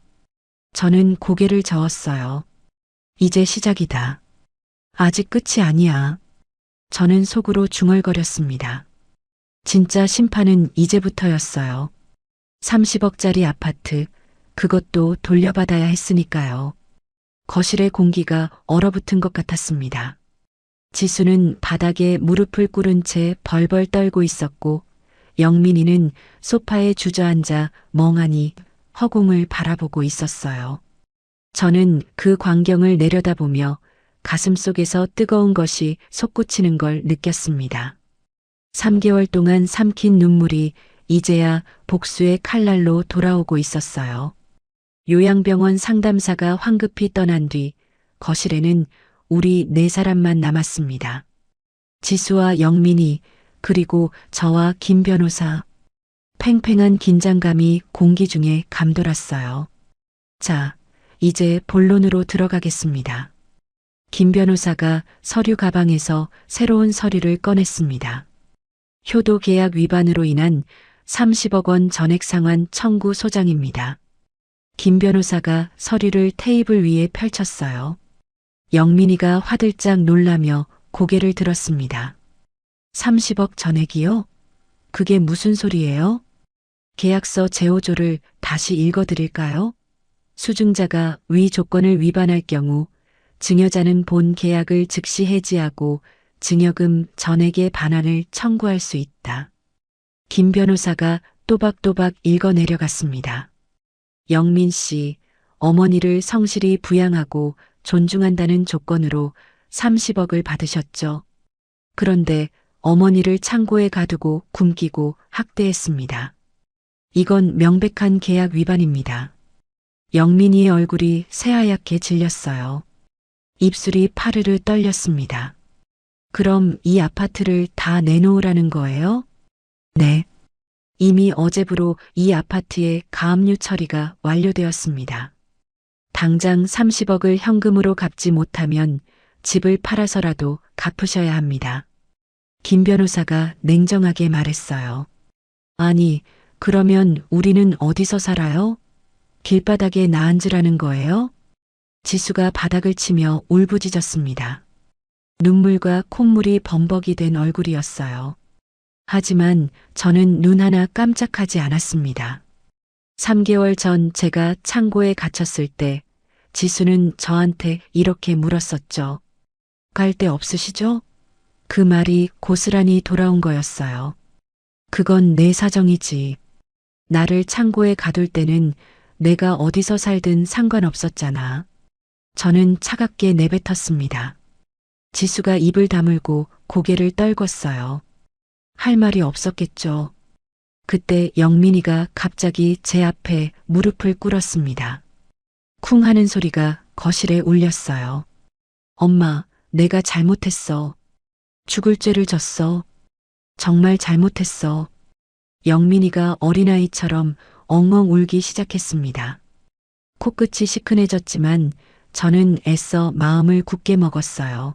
저는 고개를 저었어요. 이제 시작이다. 아직 끝이 아니야. 저는 속으로 중얼거렸습니다. 진짜 심판은 이제부터였어요. 30억짜리 아파트, 그것도 돌려받아야 했으니까요. 거실의 공기가 얼어붙은 것 같았습니다. 지수는 바닥에 무릎을 꿇은 채 벌벌 떨고 있었고, 영민이는 소파에 주저앉아 멍하니 허공을 바라보고 있었어요. 저는 그 광경을 내려다보며 가슴 속에서 뜨거운 것이 솟구치는 걸 느꼈습니다. 3개월 동안 삼킨 눈물이 이제야 복수의 칼날로 돌아오고 있었어요. 요양병원 상담사가 황급히 떠난 뒤 거실에는 우리 4사람만 남았습니다. 지수와 영민이, 그리고 저와 김 변호사. 팽팽한 긴장감이 공기 중에 감돌았어요. 자, 이제 본론으로 들어가겠습니다. 김 변호사가 서류 가방에서 새로운 서류를 꺼냈습니다. 효도 계약 위반으로 인한 30억 원 전액 상환 청구 소장입니다. 김 변호사가 서류를 테이블 위에 펼쳤어요. 영민이가 화들짝 놀라며 고개를 들었습니다. 30억 전액이요? 그게 무슨 소리예요? 계약서 제5조를 다시 읽어드릴까요? 수증자가 위 조건을 위반할 경우 증여자는 본 계약을 즉시 해지하고 증여금 전액의 반환을 청구할 수 있다. 김 변호사가 또박또박 읽어 내려갔습니다. 영민 씨, 어머니를 성실히 부양하고 존중한다는 조건으로 30억을 받으셨죠. 그런데 어머니를 창고에 가두고 굶기고 학대했습니다. 이건 명백한 계약 위반입니다. 영민이의 얼굴이 새하얗게 질렸어요. 입술이 파르르 떨렸습니다. 그럼 이 아파트를 다 내놓으라는 거예요? 네. 이미 어제부로 이 아파트의 가압류 처리가 완료되었습니다. 당장 30억을 현금으로 갚지 못하면 집을 팔아서라도 갚으셔야 합니다. 김 변호사가 냉정하게 말했어요. 아니, 그러면 우리는 어디서 살아요? 길바닥에 나앉으라는 거예요? 지수가 바닥을 치며 울부짖었습니다. 눈물과 콧물이 범벅이 된 얼굴이었어요. 하지만 저는 눈 하나 깜짝하지 않았습니다. 3개월 전 제가 창고에 갇혔을 때 지수는 저한테 이렇게 물었었죠. 갈 데 없으시죠? 그 말이 고스란히 돌아온 거였어요. 그건 내 사정이지. 나를 창고에 가둘 때는 내가 어디서 살든 상관없었잖아. 저는 차갑게 내뱉었습니다. 지수가 입을 다물고 고개를 떨궜어요. 할 말이 없었겠죠. 그때 영민이가 갑자기 제 앞에 무릎을 꿇었습니다. 쿵 하는 소리가 거실에 울렸어요. 엄마, 내가 잘못했어. 죽을 죄를 졌어. 정말 잘못했어. 영민이가 어린아이처럼 엉엉 울기 시작했습니다. 코끝이 시큰해졌지만 저는 애써 마음을 굳게 먹었어요.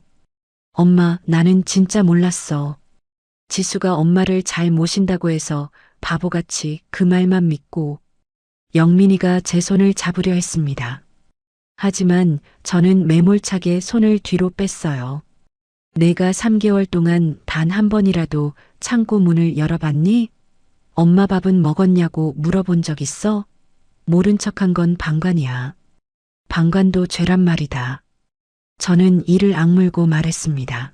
엄마, 나는 진짜 몰랐어. 지수가 엄마를 잘 모신다고 해서 바보같이 그 말만 믿고 영민이가 제 손을 잡으려 했습니다. 하지만 저는 매몰차게 손을 뒤로 뺐어요. 내가 3개월 동안 단 한 번이라도 창고 문을 열어봤니? 엄마 밥은 먹었냐고 물어본 적 있어? 모른 척한 건 방관이야. 방관도 죄란 말이다. 저는 이를 악물고 말했습니다.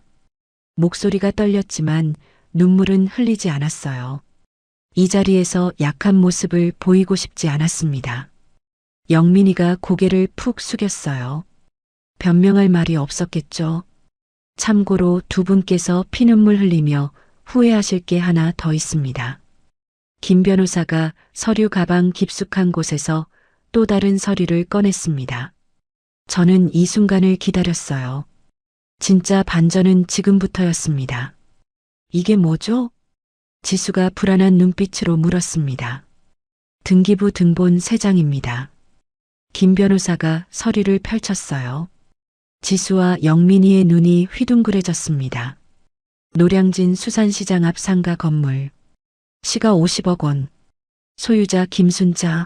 목소리가 떨렸지만 눈물은 흘리지 않았어요. 이 자리에서 약한 모습을 보이고 싶지 않았습니다. 영민이가 고개를 푹 숙였어요. 변명할 말이 없었겠죠. 참고로 두 분께서 피눈물 흘리며 후회하실 게 하나 더 있습니다. 김 변호사가 서류 가방 깊숙한 곳에서 또 다른 서류를 꺼냈습니다. 저는 이 순간을 기다렸어요. 진짜 반전은 지금부터였습니다. 이게 뭐죠? 지수가 불안한 눈빛으로 물었습니다. 등기부 등본 3장입니다. 김 변호사가 서류를 펼쳤어요. 지수와 영민이의 눈이 휘둥그레졌습니다. 노량진 수산시장 앞 상가 건물. 시가 50억 원. 소유자 김순자.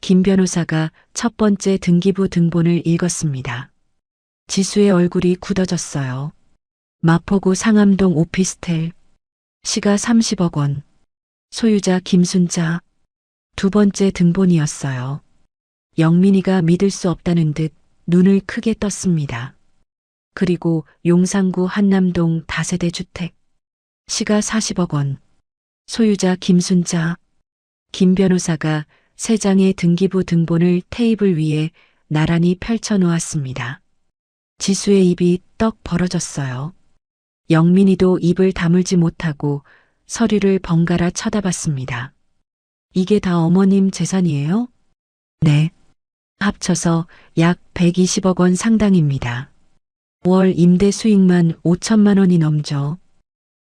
김 변호사가 첫 번째 등기부 등본을 읽었습니다. 지수의 얼굴이 굳어졌어요. 마포구 상암동 오피스텔. 시가 30억 원. 소유자 김순자. 두 번째 등본이었어요. 영민이가 믿을 수 없다는 듯 눈을 크게 떴습니다. 그리고 용산구 한남동 다세대 주택. 시가 40억 원. 소유자 김순자. 김 변호사가 3장의 등기부 등본을 테이블 위에 나란히 펼쳐 놓았습니다. 지수의 입이 떡 벌어졌어요. 영민이도 입을 다물지 못하고 서류를 번갈아 쳐다봤습니다. 이게 다 어머님 재산이에요? 네. 합쳐서 약 120억 원 상당입니다. 월 임대 수익만 5천만 원이 넘죠.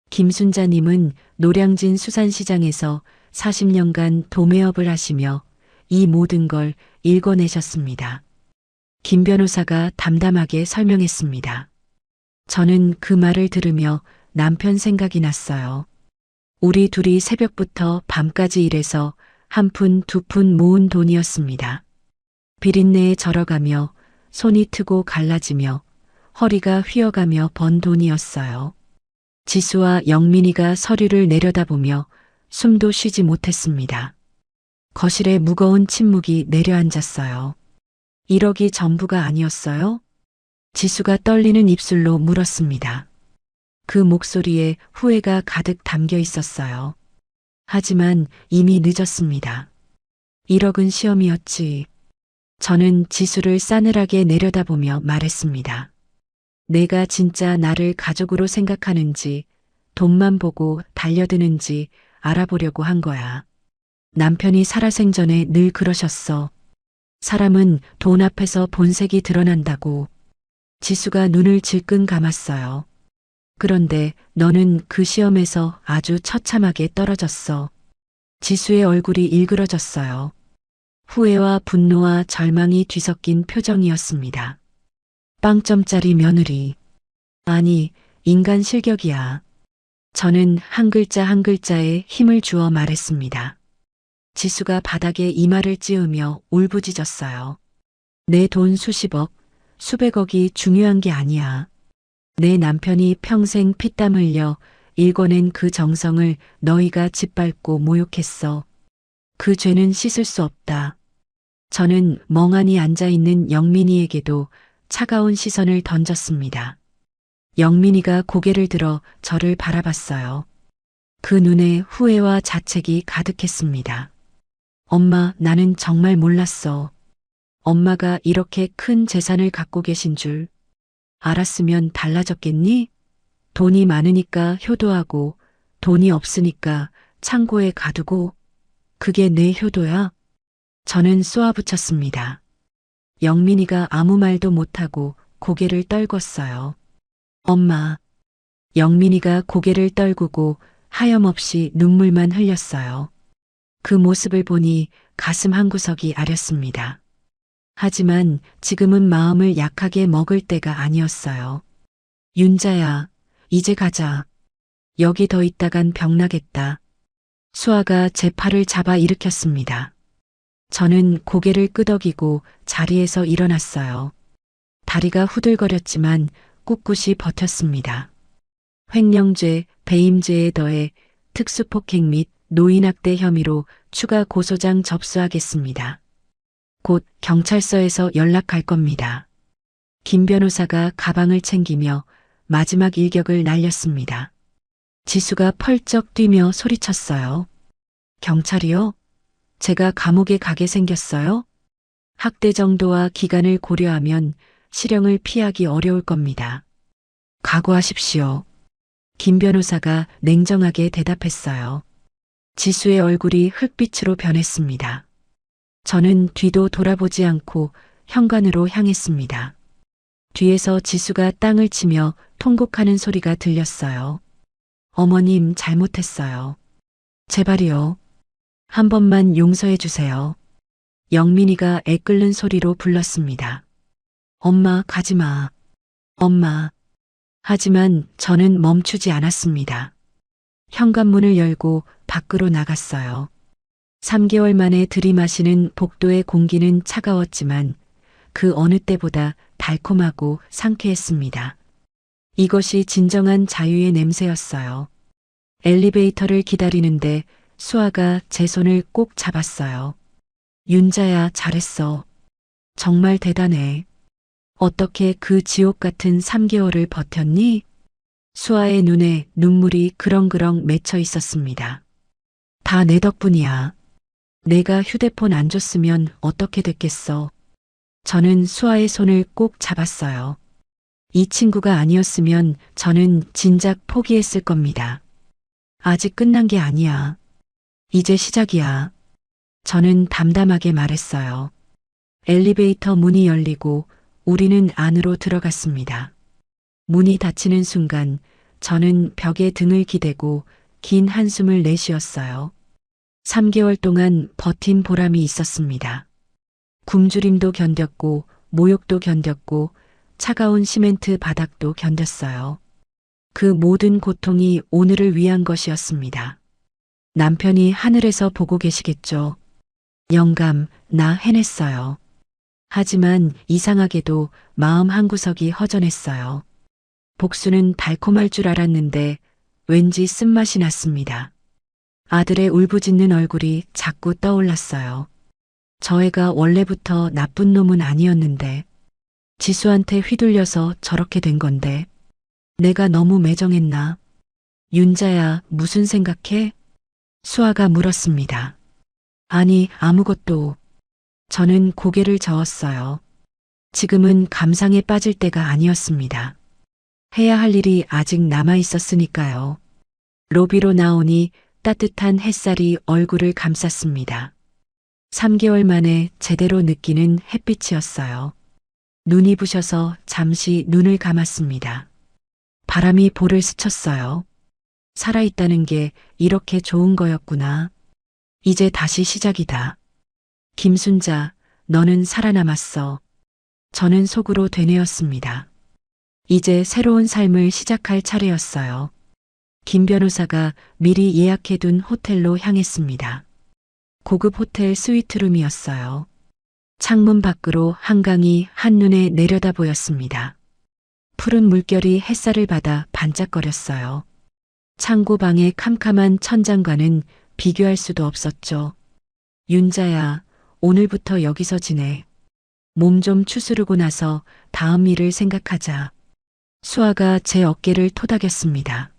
김순자님은 노량진 수산시장에서 40년간 도매업을 하시며 이 모든 걸 읽어내셨습니다. 김 변호사가 담담하게 설명했습니다. 저는 그 말을 들으며 남편 생각이 났어요. 우리 둘이 새벽부터 밤까지 일해서 한 푼, 두 푼 모은 돈이었습니다. 비린내에 절어가며 손이 트고 갈라지며 허리가 휘어가며 번 돈이었어요. 지수와 영민이가 서류를 내려다보며 숨도 쉬지 못했습니다. 거실에 무거운 침묵이 내려앉았어요. 1억이 전부가 아니었어요? 지수가 떨리는 입술로 물었습니다. 그 목소리에 후회가 가득 담겨 있었어요. 하지만 이미 늦었습니다. 1억은 시험이었지. 저는 지수를 싸늘하게 내려다보며 말했습니다. 내가 진짜 나를 가족으로 생각하는지, 돈만 보고 달려드는지 알아보려고 한 거야. 남편이 살아생전에 늘 그러셨어. 사람은 돈 앞에서 본색이 드러난다고. 지수가 눈을 질끈 감았어요. 그런데 너는 그 시험에서 아주 처참하게 떨어졌어. 지수의 얼굴이 일그러졌어요. 후회와 분노와 절망이 뒤섞인 표정이었습니다. 빵점짜리 며느리. 아니, 인간 실격이야. 저는 한 글자 한 글자에 힘을 주어 말했습니다. 지수가 바닥에 이마를 찌으며 울부짖었어요. 내 돈 수십억, 수백억이 중요한 게 아니야. 내 남편이 평생 피땀 흘려 일궈낸 그 정성을 너희가 짓밟고 모욕했어. 그 죄는 씻을 수 없다. 저는 멍하니 앉아있는 영민이에게도 차가운 시선을 던졌습니다. 영민이가 고개를 들어 저를 바라봤어요. 그 눈에 후회와 자책이 가득했습니다. 엄마, 나는 정말 몰랐어. 엄마가 이렇게 큰 재산을 갖고 계신 줄. 알았으면 달라졌겠니? 돈이 많으니까 효도하고 돈이 없으니까 창고에 가두고 그게 내 효도야? 저는 쏘아붙였습니다. 영민이가 아무 말도 못하고 고개를 떨궜어요. 엄마. 영민이가 고개를 떨구고 하염없이 눈물만 흘렸어요. 그 모습을 보니 가슴 한구석이 아렸습니다. 하지만 지금은 마음을 약하게 먹을 때가 아니었어요. 윤자야, 이제 가자. 여기 더 있다간 병나겠다. 수아가 제 팔을 잡아 일으켰습니다. 저는 고개를 끄덕이고 자리에서 일어났어요. 다리가 후들거렸지만 꿋꿋이 버텼습니다. 횡령죄, 배임죄에 더해 특수폭행 및 노인학대 혐의로 추가 고소장 접수하겠습니다. 곧 경찰서에서 연락할 겁니다. 김 변호사가 가방을 챙기며 마지막 일격을 날렸습니다. 지수가 펄쩍 뛰며 소리쳤어요. 경찰이요? 제가 감옥에 가게 생겼어요? 학대 정도와 기간을 고려하면 실형을 피하기 어려울 겁니다. 각오하십시오. 김 변호사가 냉정하게 대답했어요. 지수의 얼굴이 흙빛으로 변했습니다. 저는 뒤도 돌아보지 않고 현관으로 향했습니다. 뒤에서 지수가 땅을 치며 통곡하는 소리가 들렸어요. 어머님 잘못했어요. 제발이요. 한 번만 용서해 주세요. 영민이가 애끓는 소리로 불렀습니다. 엄마 가지 마. 엄마. 하지만 저는 멈추지 않았습니다. 현관문을 열고 밖으로 나갔어요. 3개월 만에 들이마시는 복도의 공기는 차가웠지만 그 어느 때보다 달콤하고 상쾌했습니다. 이것이 진정한 자유의 냄새였어요. 엘리베이터를 기다리는데 수아가 제 손을 꼭 잡았어요. 윤자야, 잘했어. 정말 대단해. 어떻게 그 지옥 같은 3개월을 버텼니? 수아의 눈에 눈물이 그렁그렁 맺혀 있었습니다. 다 내 덕분이야. 내가 휴대폰 안 줬으면 어떻게 됐겠어. 저는 수아의 손을 꼭 잡았어요. 이 친구가 아니었으면 저는 진작 포기했을 겁니다. 아직 끝난 게 아니야. 이제 시작이야. 저는 담담하게 말했어요. 엘리베이터 문이 열리고 우리는 안으로 들어갔습니다. 문이 닫히는 순간 저는 벽에 등을 기대고 긴 한숨을 내쉬었어요. 3개월 동안 버틴 보람이 있었습니다. 굶주림도 견뎠고 모욕도 견뎠고 차가운 시멘트 바닥도 견뎠어요. 그 모든 고통이 오늘을 위한 것이었습니다. 남편이 하늘에서 보고 계시겠죠. 영감, 나 해냈어요. 하지만 이상하게도 마음 한구석이 허전했어요. 복수는 달콤할 줄 알았는데 왠지 쓴맛이 났습니다. 아들의 울부짖는 얼굴이 자꾸 떠올랐어요. 저 애가 원래부터 나쁜 놈은 아니었는데 지수한테 휘둘려서 저렇게 된 건데 내가 너무 매정했나? 윤자야, 무슨 생각해? 수아가 물었습니다. 아니, 아무것도. 저는 고개를 저었어요. 지금은 감상에 빠질 때가 아니었습니다. 해야 할 일이 아직 남아 있었으니까요. 로비로 나오니 따뜻한 햇살이 얼굴을 감쌌습니다. 3개월 만에 제대로 느끼는 햇빛이었어요. 눈이 부셔서 잠시 눈을 감았습니다. 바람이 볼을 스쳤어요. 살아있다는 게 이렇게 좋은 거였구나. 이제 다시 시작이다. 김순자, 너는 살아남았어. 저는 속으로 되뇌었습니다. 이제 새로운 삶을 시작할 차례였어요. 김 변호사가 미리 예약해둔 호텔로 향했습니다. 고급 호텔 스위트룸이었어요. 창문 밖으로 한강이 한눈에 내려다 보였습니다. 푸른 물결이 햇살을 받아 반짝거렸어요. 창고방의 캄캄한 천장과는 비교할 수도 없었죠. 윤자야, 오늘부터 여기서 지내. 몸 좀 추스르고 나서 다음 일을 생각하자. 수아가 제 어깨를 토닥였습니다.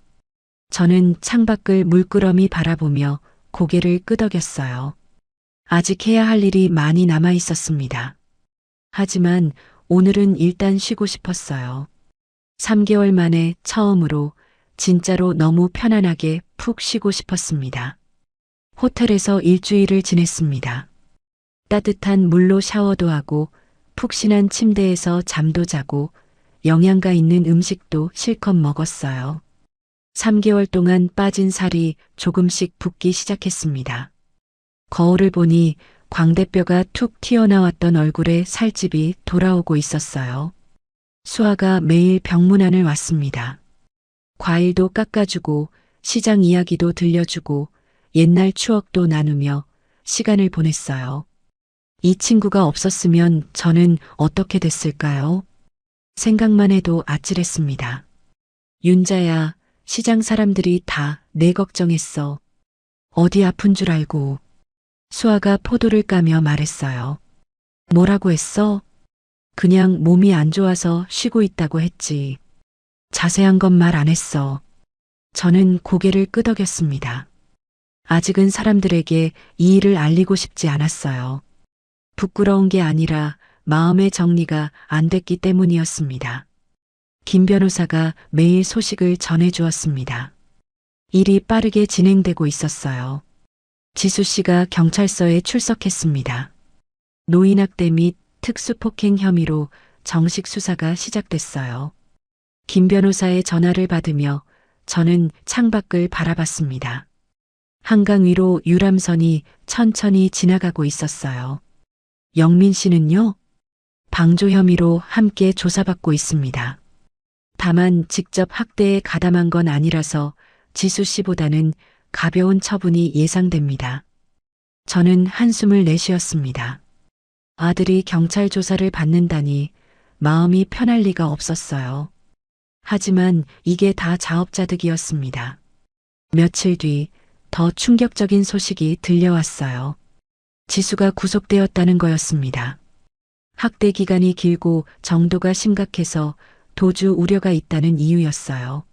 저는 창밖을 물끄러미 바라보며 고개를 끄덕였어요. 아직 해야 할 일이 많이 남아 있었습니다. 하지만 오늘은 일단 쉬고 싶었어요. 3개월 만에 처음으로 진짜로 너무 편안하게 푹 쉬고 싶었습니다. 호텔에서 일주일을 지냈습니다. 따뜻한 물로 샤워도 하고 푹신한 침대에서 잠도 자고 영양가 있는 음식도 실컷 먹었어요. 3개월 동안 빠진 살이 조금씩 붓기 시작했습니다. 거울을 보니 광대뼈가 툭 튀어나왔던 얼굴에 살집이 돌아오고 있었어요. 수아가 매일 병문안을 왔습니다. 과일도 깎아주고 시장 이야기도 들려주고 옛날 추억도 나누며 시간을 보냈어요. 이 친구가 없었으면 저는 어떻게 됐을까요? 생각만 해도 아찔했습니다. 윤자야, 시장 사람들이 다 내 걱정했어. 어디 아픈 줄 알고. 수아가 포도를 까며 말했어요. 뭐라고 했어? 그냥 몸이 안 좋아서 쉬고 있다고 했지. 자세한 건 말 안 했어. 저는 고개를 끄덕였습니다. 아직은 사람들에게 이 일을 알리고 싶지 않았어요. 부끄러운 게 아니라 마음의 정리가 안 됐기 때문이었습니다. 김 변호사가 매일 소식을 전해주었습니다. 일이 빠르게 진행되고 있었어요. 지수 씨가 경찰서에 출석했습니다. 노인학대 및 특수폭행 혐의로 정식 수사가 시작됐어요. 김 변호사의 전화를 받으며 저는 창밖을 바라봤습니다. 한강 위로 유람선이 천천히 지나가고 있었어요. 영민 씨는요? 방조 혐의로 함께 조사받고 있습니다. 다만 직접 학대에 가담한 건 아니라서 지수 씨보다는 가벼운 처분이 예상됩니다. 저는 한숨을 내쉬었습니다. 아들이 경찰 조사를 받는다니 마음이 편할 리가 없었어요. 하지만 이게 다 자업자득이었습니다. 며칠 뒤 더 충격적인 소식이 들려왔어요. 지수가 구속되었다는 거였습니다. 학대 기간이 길고 정도가 심각해서 도주 우려가 있다는 이유였어요.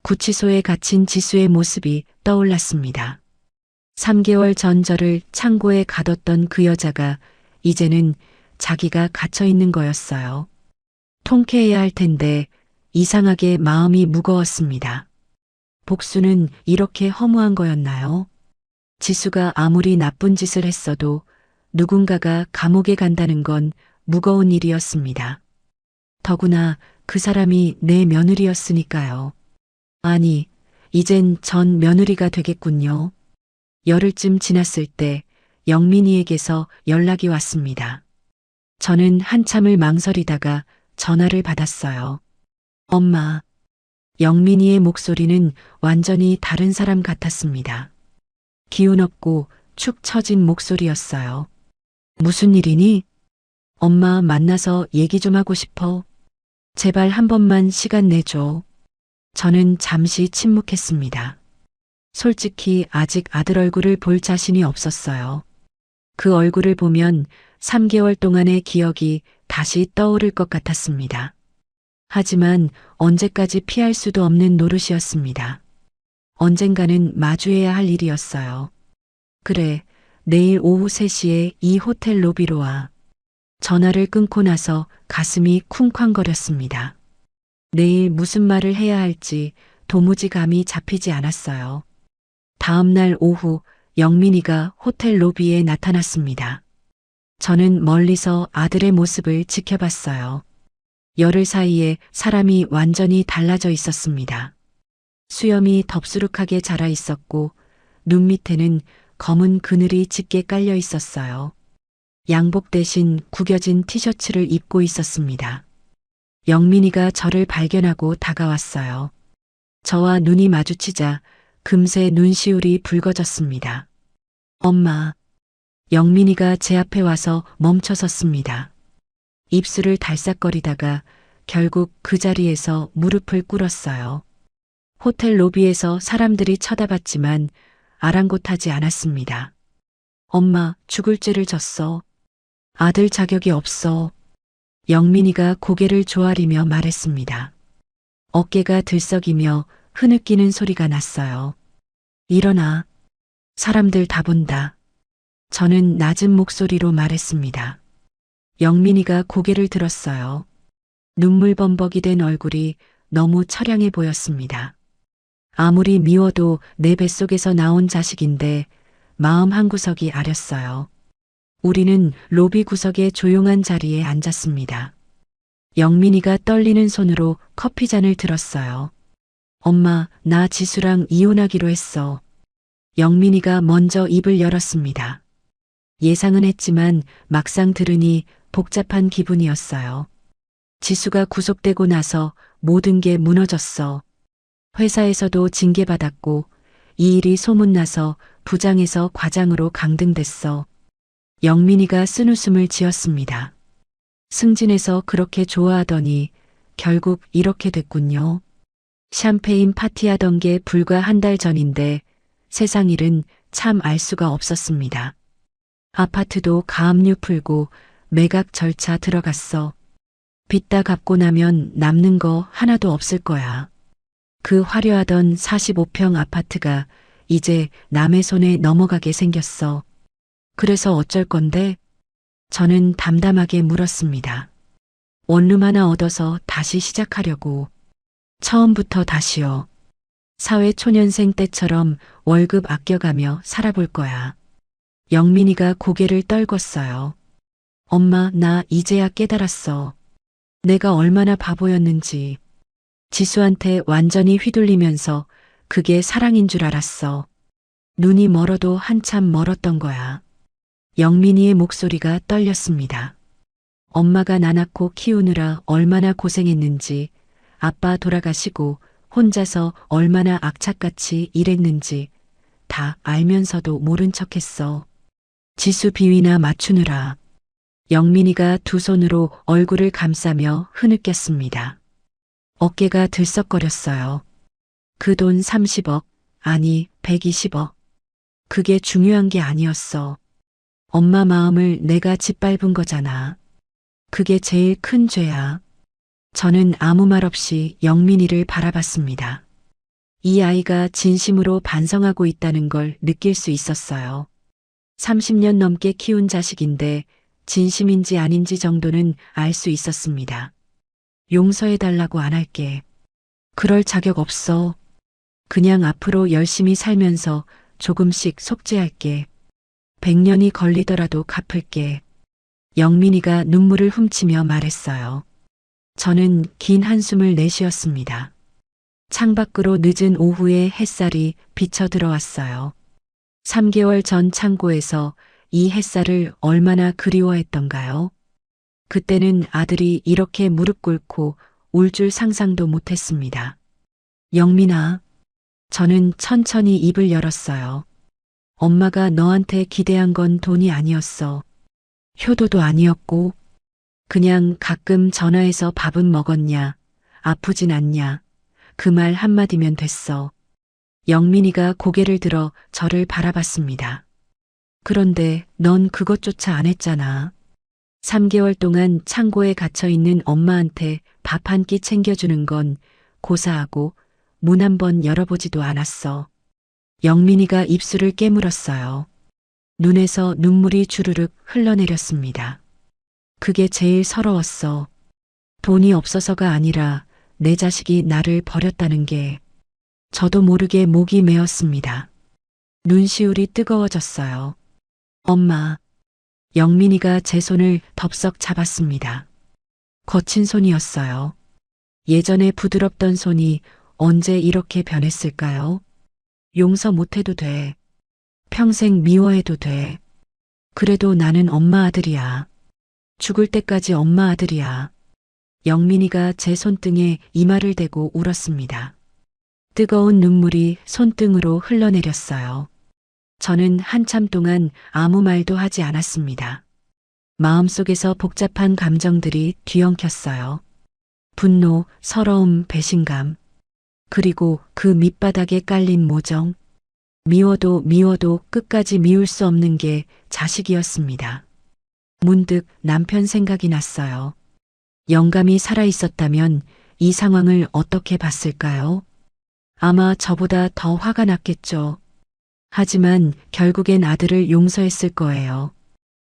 구치소에 갇힌 지수의 모습이 떠올랐습니다. 3개월 전 저를 창고에 가뒀던 그 여자가 이제는 자기가 갇혀 있는 거였어요. 통쾌해야 할 텐데 이상하게 마음이 무거웠습니다. 복수는 이렇게 허무한 거였나요? 지수가 아무리 나쁜 짓을 했어도 누군가가 감옥에 간다는 건 무거운 일이었습니다. 더구나 그 사람이 내 며느리였으니까요. 아니, 이젠 전 며느리가 되겠군요. 열흘쯤 지났을 때 영민이에게서 연락이 왔습니다. 저는 한참을 망설이다가 전화를 받았어요. 엄마. 영민이의 목소리는 완전히 다른 사람 같았습니다. 기운 없고 축 처진 목소리였어요. 무슨 일이니? 엄마 만나서 얘기 좀 하고 싶어. 제발 한 번만 시간 내줘. 저는 잠시 침묵했습니다. 솔직히 아직 아들 얼굴을 볼 자신이 없었어요. 그 얼굴을 보면 3개월 동안의 기억이 다시 떠오를 것 같았습니다. 하지만 언제까지 피할 수도 없는 노릇이었습니다. 언젠가는 마주해야 할 일이었어요. 그래, 내일 오후 3시에 이 호텔 로비로 와. 전화를 끊고 나서 가슴이 쿵쾅거렸습니다. 내일 무슨 말을 해야 할지 도무지 감이 잡히지 않았어요. 다음 날 오후 영민이가 호텔 로비에 나타났습니다. 저는 멀리서 아들의 모습을 지켜봤어요. 열흘 사이에 사람이 완전히 달라져 있었습니다. 수염이 덥수룩하게 자라 있었고 눈 밑에는 검은 그늘이 짙게 깔려 있었어요. 양복 대신 구겨진 티셔츠를 입고 있었습니다. 영민이가 저를 발견하고 다가왔어요. 저와 눈이 마주치자 금세 눈시울이 붉어졌습니다. 엄마. 영민이가 제 앞에 와서 멈춰섰습니다. 입술을 달싹거리다가 결국 그 자리에서 무릎을 꿇었어요. 호텔 로비에서 사람들이 쳐다봤지만 아랑곳하지 않았습니다. 엄마, 죽을 죄를 졌어. 아들 자격이 없어. 영민이가 고개를 조아리며 말했습니다. 어깨가 들썩이며 흐느끼는 소리가 났어요. 일어나. 사람들 다 본다. 저는 낮은 목소리로 말했습니다. 영민이가 고개를 들었어요. 눈물범벅이 된 얼굴이 너무 처량해 보였습니다. 아무리 미워도 내 뱃속에서 나온 자식인데 마음 한구석이 아렸어요. 우리는 로비 구석의 조용한 자리에 앉았습니다. 영민이가 떨리는 손으로 커피잔을 들었어요. 엄마, 나 지수랑 이혼하기로 했어. 영민이가 먼저 입을 열었습니다. 예상은 했지만 막상 들으니 복잡한 기분이었어요. 지수가 구속되고 나서 모든 게 무너졌어. 회사에서도 징계받았고 이 일이 소문나서 부장에서 과장으로 강등됐어. 영민이가 쓴웃음을 지었습니다. 승진해서 그렇게 좋아하더니 결국 이렇게 됐군요. 샴페인 파티하던 게 불과 한 달 전인데 세상 일은 참 알 수가 없었습니다. 아파트도 가압류 풀고 매각 절차 들어갔어. 빚 다 갚고 나면 남는 거 하나도 없을 거야. 그 화려하던 45평 아파트가 이제 남의 손에 넘어가게 생겼어. 그래서 어쩔 건데? 저는 담담하게 물었습니다. 원룸 하나 얻어서 다시 시작하려고. 처음부터 다시요. 사회초년생 때처럼 월급 아껴가며 살아볼 거야. 영민이가 고개를 떨궜어요. 엄마, 나 이제야 깨달았어. 내가 얼마나 바보였는지. 지수한테 완전히 휘둘리면서 그게 사랑인 줄 알았어. 눈이 멀어도 한참 멀었던 거야. 영민이의 목소리가 떨렸습니다. 엄마가 나 낳고 키우느라 얼마나 고생했는지, 아빠 돌아가시고 혼자서 얼마나 악착같이 일했는지 다 알면서도 모른 척했어. 지수 비위나 맞추느라. 영민이가 두 손으로 얼굴을 감싸며 흐느꼈습니다. 어깨가 들썩거렸어요. 그 돈 30억, 아니 120억. 그게 중요한 게 아니었어. 엄마 마음을 내가 짓밟은 거잖아. 그게 제일 큰 죄야. 저는 아무 말 없이 영민이를 바라봤습니다. 이 아이가 진심으로 반성하고 있다는 걸 느낄 수 있었어요. 30년 넘게 키운 자식인데 진심인지 아닌지 정도는 알 수 있었습니다. 용서해달라고 안 할게. 그럴 자격 없어. 그냥 앞으로 열심히 살면서 조금씩 속죄할게. 100년이 걸리더라도 갚을게. 영민이가 눈물을 훔치며 말했어요. 저는 긴 한숨을 내쉬었습니다. 창밖으로 늦은 오후에 햇살이 비쳐 들어왔어요. 3개월 전 창고에서 이 햇살을 얼마나 그리워했던가요? 그때는 아들이 이렇게 무릎 꿇고 울 줄 상상도 못했습니다. 영민아, 저는 천천히 입을 열었어요. 엄마가 너한테 기대한 건 돈이 아니었어. 효도도 아니었고, 그냥 가끔 전화해서 밥은 먹었냐, 아프진 않냐, 그 말 한마디면 됐어. 영민이가 고개를 들어 저를 바라봤습니다. 그런데 넌 그것조차 안 했잖아. 3개월 동안 창고에 갇혀 있는 엄마한테 밥 한 끼 챙겨주는 건 고사하고 문 한 번 열어보지도 않았어. 영민이가 입술을 깨물었어요. 눈에서 눈물이 주르륵 흘러내렸습니다. 그게 제일 서러웠어. 돈이 없어서가 아니라 내 자식이 나를 버렸다는 게. 저도 모르게 목이 메었습니다. 눈시울이 뜨거워졌어요. 엄마. 영민이가 제 손을 덥석 잡았습니다. 거친 손이었어요. 예전에 부드럽던 손이 언제 이렇게 변했을까요? 용서 못해도 돼. 평생 미워해도 돼. 그래도 나는 엄마 아들이야. 죽을 때까지 엄마 아들이야. 영민이가 제 손등에 이마를 대고 울었습니다. 뜨거운 눈물이 손등으로 흘러내렸어요. 저는 한참 동안 아무 말도 하지 않았습니다. 마음속에서 복잡한 감정들이 뒤엉켰어요. 분노, 서러움, 배신감. 그리고 그 밑바닥에 깔린 모정. 미워도 미워도 끝까지 미울 수 없는 게 자식이었습니다. 문득 남편 생각이 났어요. 영감이 살아있었다면 이 상황을 어떻게 봤을까요? 아마 저보다 더 화가 났겠죠. 하지만 결국엔 아들을 용서했을 거예요.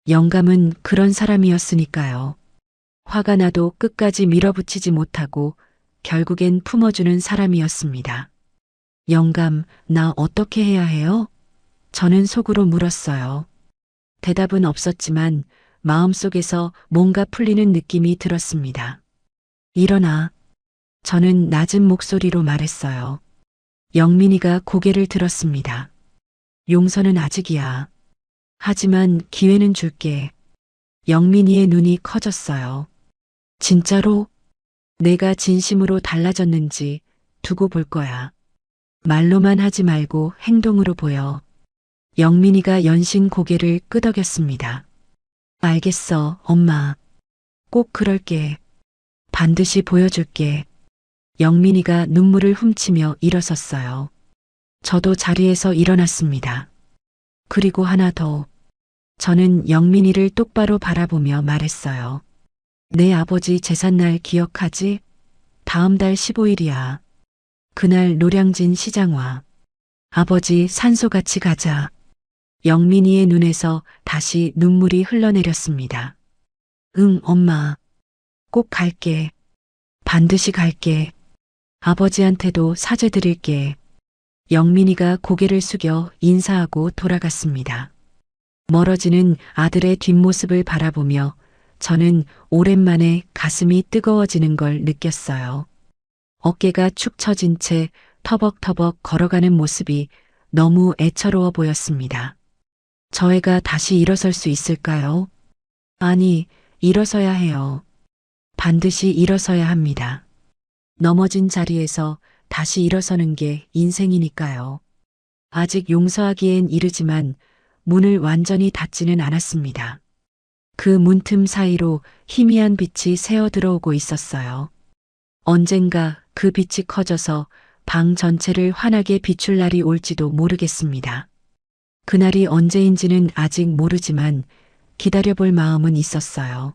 영감은 그런 사람이었으니까요. 화가 나도 끝까지 밀어붙이지 못하고 결국엔 품어주는 사람이었습니다. 영감, 나 어떻게 해야 해요? 저는 속으로 물었어요. 대답은 없었지만 마음속에서 뭔가 풀리는 느낌이 들었습니다. 일어나. 저는 낮은 목소리로 말했어요. 영민이가 고개를 들었습니다. 용서는 아직이야. 하지만 기회는 줄게. 영민이의 눈이 커졌어요. 진짜로? 내가 진심으로 달라졌는지 두고 볼 거야. 말로만 하지 말고 행동으로 보여. 영민이가 연신 고개를 끄덕였습니다. 알겠어, 엄마. 꼭 그럴게. 반드시 보여줄게. 영민이가 눈물을 훔치며 일어섰어요. 저도 자리에서 일어났습니다. 그리고 하나 더. 저는 영민이를 똑바로 바라보며 말했어요. 내 아버지 제삿날 기억하지? 다음 달 15일이야. 그날 노량진 시장와 아버지 산소같이 가자. 영민이의 눈에서 다시 눈물이 흘러내렸습니다. 응, 엄마. 꼭 갈게. 반드시 갈게. 아버지한테도 사죄드릴게. 영민이가 고개를 숙여 인사하고 돌아갔습니다. 멀어지는 아들의 뒷모습을 바라보며 저는 오랜만에 가슴이 뜨거워지는 걸 느꼈어요. 어깨가 축 처진 채 터벅터벅 걸어가는 모습이 너무 애처로워 보였습니다. 저 애가 다시 일어설 수 있을까요? 아니, 일어서야 해요. 반드시 일어서야 합니다. 넘어진 자리에서 다시 일어서는 게 인생이니까요. 아직 용서하기엔 이르지만 문을 완전히 닫지는 않았습니다. 그 문틈 사이로 희미한 빛이 새어 들어오고 있었어요. 언젠가 그 빛이 커져서 방 전체를 환하게 비출 날이 올지도 모르겠습니다. 그날이 언제인지는 아직 모르지만 기다려볼 마음은 있었어요.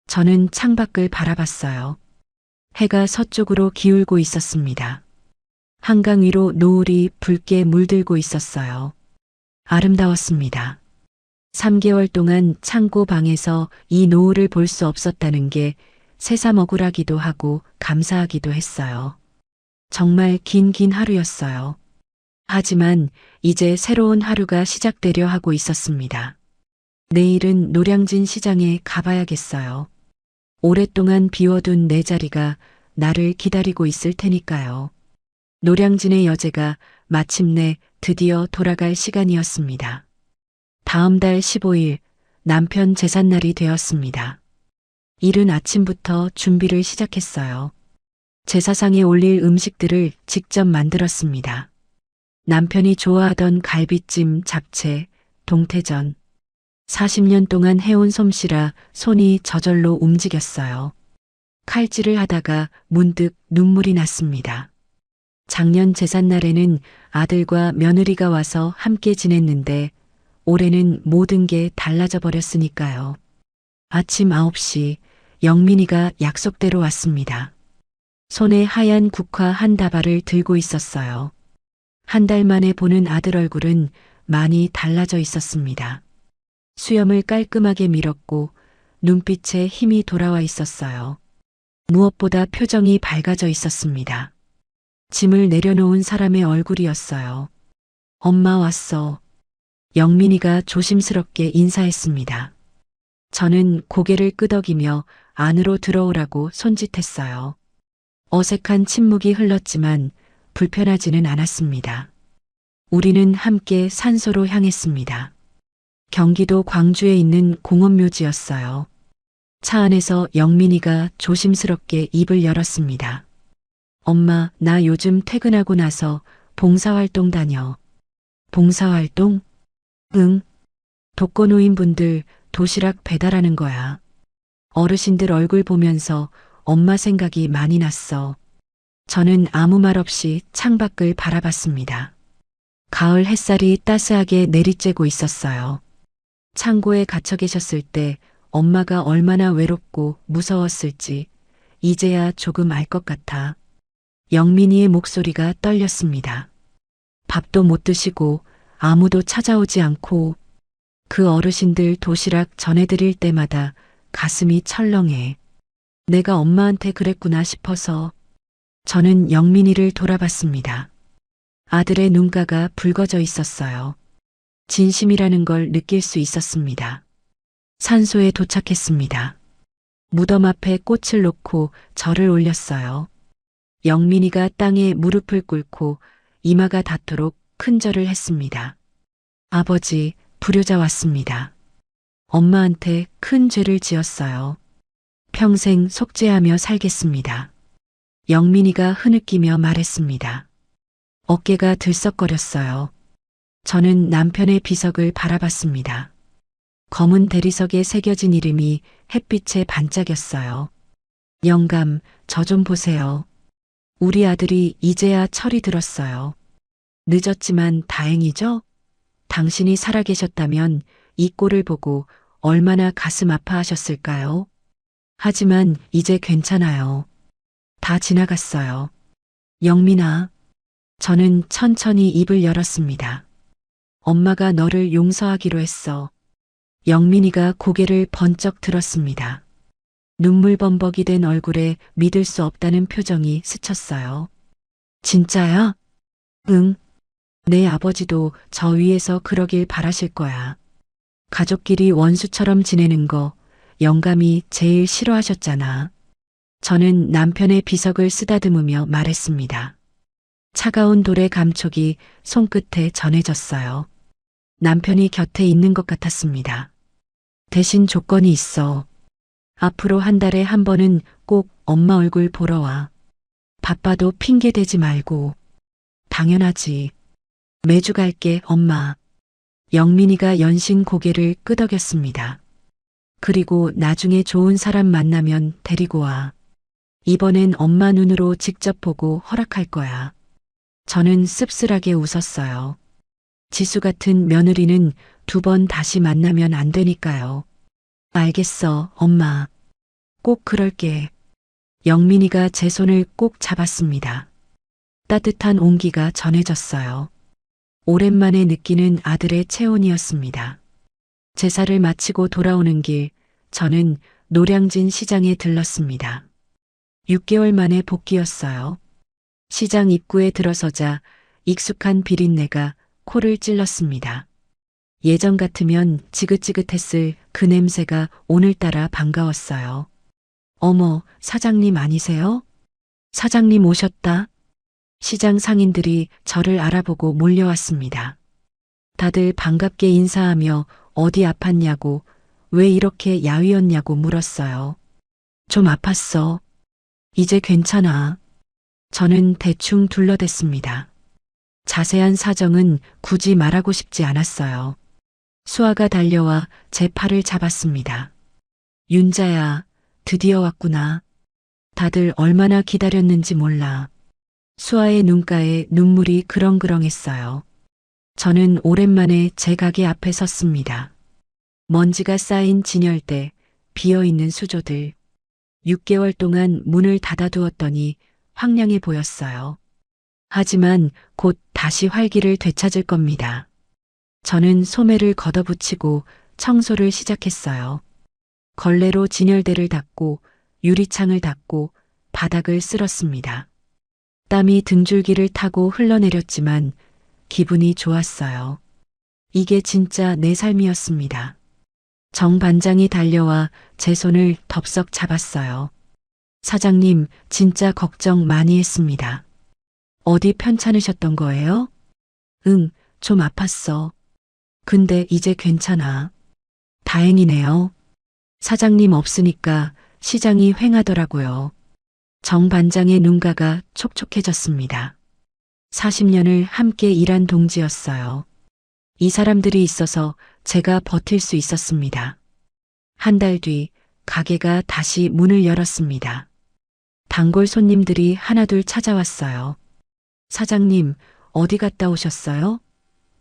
저는 창밖을 바라봤어요. 해가 서쪽으로 기울고 있었습니다. 한강 위로 노을이 붉게 물들고 있었어요. 아름다웠습니다. 3개월 동안 창고 방에서 이 노을을 볼 수 없었다는 게 새삼 억울하기도 하고 감사하기도 했어요. 정말 긴 하루였어요. 하지만 이제 새로운 하루가 시작되려 하고 있었습니다. 내일은 노량진 시장에 가봐야겠어요. 오랫동안 비워둔 내 자리가 나를 기다리고 있을 테니까요. 노량진의 여제가 마침내 드디어 돌아갈 시간이었습니다. 다음 달 15일 남편 제삿날이 되었습니다. 이른 아침부터 준비를 시작했어요. 제사상에 올릴 음식들을 직접 만들었습니다. 남편이 좋아하던 갈비찜, 잡채, 동태전. 40년 동안 해온 솜씨라 손이 저절로 움직였어요. 칼질을 하다가 문득 눈물이 났습니다. 작년 제삿날에는 아들과 며느리가 와서 함께 지냈는데 올해는 모든 게 달라져 버렸으니까요. 아침 9시 영민이가 약속대로 왔습니다. 손에 하얀 국화 한 다발을 들고 있었어요. 한 달 만에 보는 아들 얼굴은 많이 달라져 있었습니다. 수염을 깔끔하게 밀었고 눈빛에 힘이 돌아와 있었어요. 무엇보다 표정이 밝아져 있었습니다. 짐을 내려놓은 사람의 얼굴이었어요. 엄마 왔어. 영민이가 조심스럽게 인사했습니다. 저는 고개를 끄덕이며 안으로 들어오라고 손짓했어요. 어색한 침묵이 흘렀지만 불편하지는 않았습니다. 우리는 함께 산소로 향했습니다. 경기도 광주에 있는 공원묘지였어요. 차 안에서 영민이가 조심스럽게 입을 열었습니다. 엄마, 나 요즘 퇴근하고 나서 봉사활동 다녀. 봉사활동? 응. 독거노인분들 도시락 배달하는 거야. 어르신들 얼굴 보면서 엄마 생각이 많이 났어. 저는 아무 말 없이 창밖을 바라봤습니다. 가을 햇살이 따스하게 내리쬐고 있었어요. 창고에 갇혀 계셨을 때 엄마가 얼마나 외롭고 무서웠을지 이제야 조금 알 것 같아. 영민이의 목소리가 떨렸습니다. 밥도 못 드시고 아무도 찾아오지 않고 그 어르신들 도시락 전해드릴 때마다 가슴이 철렁해. 내가 엄마한테 그랬구나 싶어서 저는 영민이를 돌아봤습니다. 아들의 눈가가 붉어져 있었어요. 진심이라는 걸 느낄 수 있었습니다. 산소에 도착했습니다. 무덤 앞에 꽃을 놓고 절을 올렸어요. 영민이가 땅에 무릎을 꿇고 이마가 닿도록 큰 절을 했습니다. 아버지, 불효자 왔습니다. 엄마한테 큰 죄를 지었어요. 평생 속죄하며 살겠습니다. 영민이가 흐느끼며 말했습니다. 어깨가 들썩거렸어요. 저는 남편의 비석을 바라봤습니다. 검은 대리석에 새겨진 이름이 햇빛에 반짝였어요. 영감, 저 좀 보세요. 우리 아들이 이제야 철이 들었어요. 늦었지만 다행이죠? 당신이 살아계셨다면 이 꼴을 보고 얼마나 가슴 아파하셨을까요? 하지만 이제 괜찮아요. 다 지나갔어요. 영민아. 저는 천천히 입을 열었습니다. 엄마가 너를 용서하기로 했어. 영민이가 고개를 번쩍 들었습니다. 눈물 범벅이 된 얼굴에 믿을 수 없다는 표정이 스쳤어요. 진짜야? 응. 내 아버지도 저 위에서 그러길 바라실 거야. 가족끼리 원수처럼 지내는 거 영감이 제일 싫어하셨잖아. 저는 남편의 비석을 쓰다듬으며 말했습니다. 차가운 돌의 감촉이 손끝에 전해졌어요. 남편이 곁에 있는 것 같았습니다. 대신 조건이 있어. 앞으로 한 달에 한 번은 꼭 엄마 얼굴 보러 와. 바빠도 핑계 대지 말고. 당연하지. 매주 갈게, 엄마. 영민이가 연신 고개를 끄덕였습니다. 그리고 나중에 좋은 사람 만나면 데리고 와. 이번엔 엄마 눈으로 직접 보고 허락할 거야. 저는 씁쓸하게 웃었어요. 지수 같은 며느리는 2번 다시 만나면 안 되니까요. 알겠어, 엄마. 꼭 그럴게. 영민이가 제 손을 꼭 잡았습니다. 따뜻한 온기가 전해졌어요. 오랜만에 느끼는 아들의 체온이었습니다. 제사를 마치고 돌아오는 길, 저는 노량진 시장에 들렀습니다. 6개월 만에 복귀였어요. 시장 입구에 들어서자 익숙한 비린내가 코를 찔렀습니다. 예전 같으면 지긋지긋했을 그 냄새가 오늘따라 반가웠어요. 어머, 사장님 아니세요? 사장님 오셨다. 시장 상인들이 저를 알아보고 몰려왔습니다. 다들 반갑게 인사하며 어디 아팠냐고, 왜 이렇게 야위었냐고 물었어요. 좀 아팠어. 이제 괜찮아. 저는 대충 둘러댔습니다. 자세한 사정은 굳이 말하고 싶지 않았어요. 수아가 달려와 제 팔을 잡았습니다. 윤자야, 드디어 왔구나. 다들 얼마나 기다렸는지 몰라. 수아의 눈가에 눈물이 그렁그렁했어요. 저는 오랜만에 제 가게 앞에 섰습니다. 먼지가 쌓인 진열대, 비어있는 수조들. 6개월 동안 문을 닫아두었더니 황량해 보였어요. 하지만 곧 다시 활기를 되찾을 겁니다. 저는 소매를 걷어붙이고 청소를 시작했어요. 걸레로 진열대를 닦고 유리창을 닦고 바닥을 쓸었습니다. 땀이 등줄기를 타고 흘러내렸지만 기분이 좋았어요. 이게 진짜 내 삶이었습니다. 정 반장이 달려와 제 손을 덥석 잡았어요. 사장님, 진짜 걱정 많이 했습니다. 어디 편찮으셨던 거예요? 응, 좀 아팠어. 근데 이제 괜찮아. 다행이네요. 사장님 없으니까 시장이 횡하더라고요. 정 반장의 눈가가 촉촉해졌습니다. 40년을 함께 일한 동지였어요. 이 사람들이 있어서 제가 버틸 수 있었습니다. 한 달 뒤 가게가 다시 문을 열었습니다. 단골 손님들이 하나둘 찾아왔어요. 사장님, 어디 갔다 오셨어요?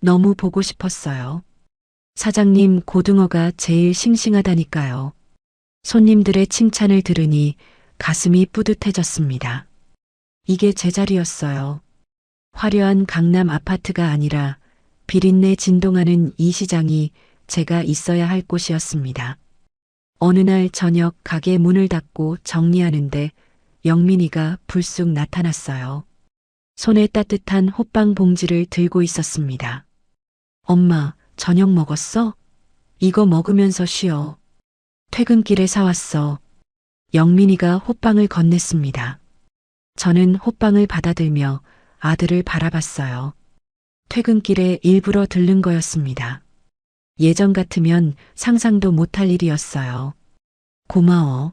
너무 보고 싶었어요. 사장님 고등어가 제일 싱싱하다니까요. 손님들의 칭찬을 들으니 가슴이 뿌듯해졌습니다. 이게 제 자리였어요. 화려한 강남 아파트가 아니라 비린내 진동하는 이 시장이 제가 있어야 할 곳이었습니다. 어느 날 저녁 가게 문을 닫고 정리하는데 영민이가 불쑥 나타났어요. 손에 따뜻한 호빵 봉지를 들고 있었습니다. 엄마, 저녁 먹었어? 이거 먹으면서 쉬어. 퇴근길에 사왔어. 영민이가 호빵을 건넸습니다. 저는 호빵을 받아들며 아들을 바라봤어요. 퇴근길에 일부러 들른 거였습니다. 예전 같으면 상상도 못할 일이었어요. 고마워.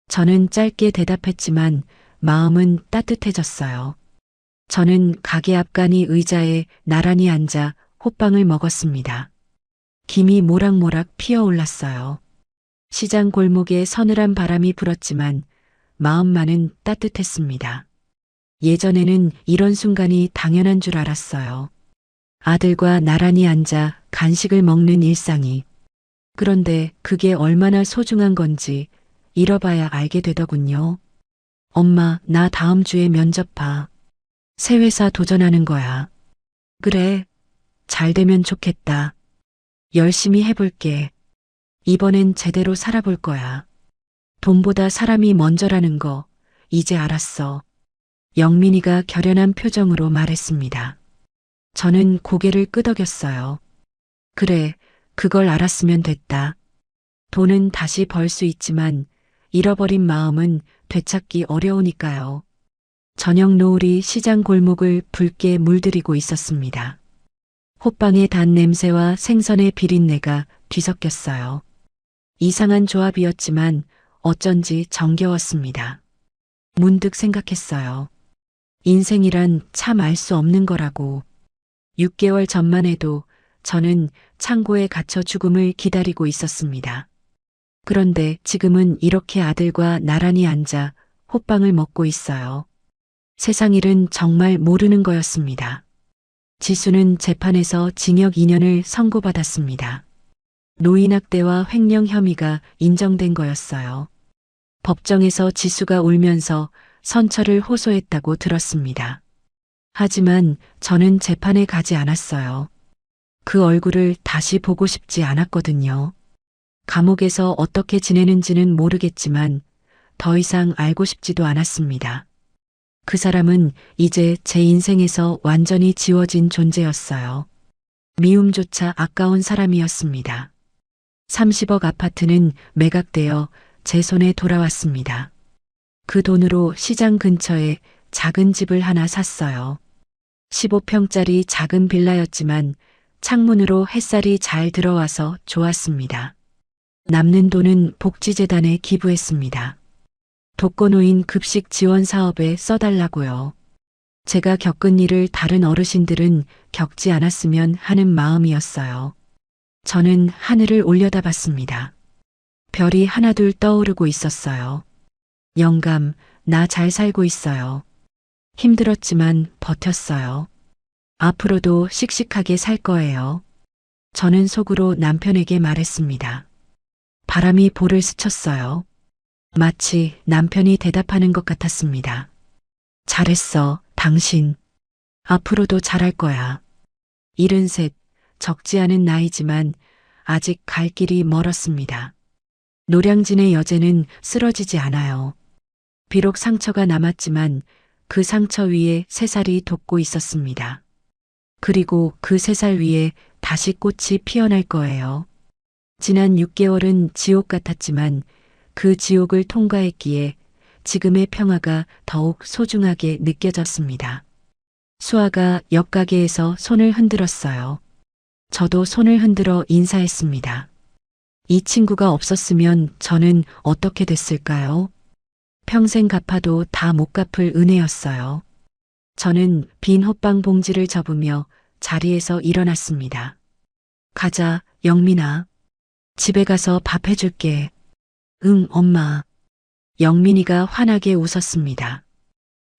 저는 짧게 대답했지만 마음은 따뜻해졌어요. 저는 가게 앞간이 의자에 나란히 앉아 호빵을 먹었습니다. 김이 모락모락 피어올랐어요. 시장 골목에 서늘한 바람이 불었지만 마음만은 따뜻했습니다. 예전에는 이런 순간이 당연한 줄 알았어요. 아들과 나란히 앉아 간식을 먹는 일상이. 그런데 그게 얼마나 소중한 건지 잃어봐야 알게 되더군요. 엄마, 나 다음 주에 면접 봐. 새 회사 도전하는 거야. 그래, 잘 되면 좋겠다. 열심히 해볼게. 이번엔 제대로 살아볼 거야. 돈보다 사람이 먼저라는 거, 이제 알았어. 영민이가 결연한 표정으로 말했습니다. 저는 고개를 끄덕였어요. 그래, 그걸 알았으면 됐다. 돈은 다시 벌 수 있지만 잃어버린 마음은 되찾기 어려우니까요. 저녁 노을이 시장 골목을 붉게 물들이고 있었습니다. 호빵의 단 냄새와 생선의 비린내가 뒤섞였어요. 이상한 조합이었지만 어쩐지 정겨웠습니다. 문득 생각했어요. 인생이란 참 알 수 없는 거라고. 6개월 전만 해도 저는 창고에 갇혀 죽음을 기다리고 있었습니다. 그런데 지금은 이렇게 아들과 나란히 앉아 호빵을 먹고 있어요. 세상 일은 정말 모르는 거였습니다. 지수는 재판에서 징역 2년을 선고받았습니다. 노인학대와 횡령 혐의가 인정된 거였어요. 법정에서 지수가 울면서 선처를 호소했다고 들었습니다. 하지만 저는 재판에 가지 않았어요. 그 얼굴을 다시 보고 싶지 않았거든요. 감옥에서 어떻게 지내는지는 모르겠지만 더 이상 알고 싶지도 않았습니다. 그 사람은 이제 제 인생에서 완전히 지워진 존재였어요. 미움조차 아까운 사람이었습니다. 30억 아파트는 매각되어 제 손에 돌아왔습니다. 그 돈으로 시장 근처에 작은 집을 하나 샀어요. 15평짜리 작은 빌라였지만 창문으로 햇살이 잘 들어와서 좋았습니다. 남는 돈은 복지재단에 기부했습니다. 독거노인 급식 지원 사업에 써달라고요. 제가 겪은 일을 다른 어르신들은 겪지 않았으면 하는 마음이었어요. 저는 하늘을 올려다봤습니다. 별이 하나둘 떠오르고 있었어요. 영감, 나 잘 살고 있어요. 힘들었지만 버텼어요. 앞으로도 씩씩하게 살 거예요. 저는 속으로 남편에게 말했습니다. 바람이 볼을 스쳤어요. 마치 남편이 대답하는 것 같았습니다. 잘했어, 당신. 앞으로도 잘할 거야. 73, 적지 않은 나이지만 아직 갈 길이 멀었습니다. 노량진의 여제는 쓰러지지 않아요. 비록 상처가 남았지만 그 상처 위에 새살이 돋고 있었습니다. 그리고 그 새살 위에 다시 꽃이 피어날 거예요. 지난 6개월은 지옥 같았지만 그 지옥을 통과했기에 지금의 평화가 더욱 소중하게 느껴졌습니다. 수아가 옆가게에서 손을 흔들었어요. 저도 손을 흔들어 인사했습니다. 이 친구가 없었으면 저는 어떻게 됐을까요? 평생 갚아도 다 못 갚을 은혜였어요. 저는 빈 호빵 봉지를 접으며 자리에서 일어났습니다. 가자, 영민아. 집에 가서 밥 해줄게. 응, 엄마. 영민이가 환하게 웃었습니다.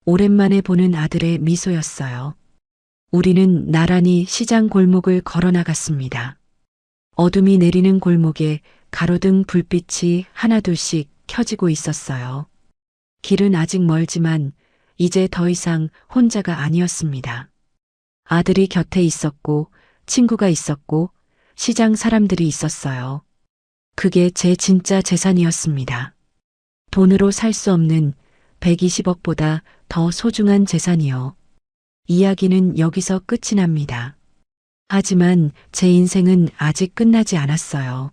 오랜만에 보는 아들의 미소였어요. 우리는 나란히 시장 골목을 걸어 나갔습니다. 어둠이 내리는 골목에 가로등 불빛이 하나둘씩 켜지고 있었어요. 길은 아직 멀지만 이제 더 이상 혼자가 아니었습니다. 아들이 곁에 있었고 친구가 있었고 시장 사람들이 있었어요. 그게 제 진짜 재산이었습니다. 돈으로 살 수 없는 120억보다 더 소중한 재산이요. 이야기는 여기서 끝이 납니다. 하지만 제 인생은 아직 끝나지 않았어요.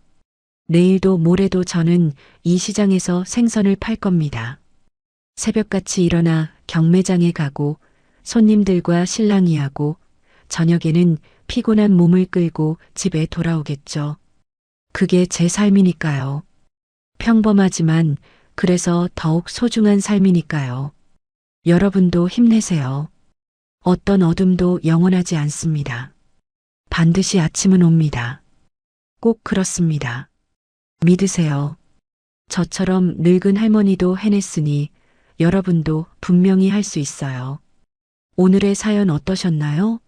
내일도 모레도 저는 이 시장에서 생선을 팔 겁니다. 새벽같이 일어나 경매장에 가고 손님들과 실랑이하고 저녁에는 피곤한 몸을 끌고 집에 돌아오겠죠. 그게 제 삶이니까요. 평범하지만 그래서 더욱 소중한 삶이니까요. 여러분도 힘내세요. 어떤 어둠도 영원하지 않습니다. 반드시 아침은 옵니다. 꼭 그렇습니다. 믿으세요. 저처럼 늙은 할머니도 해냈으니 여러분도 분명히 할 수 있어요. 오늘의 사연 어떠셨나요?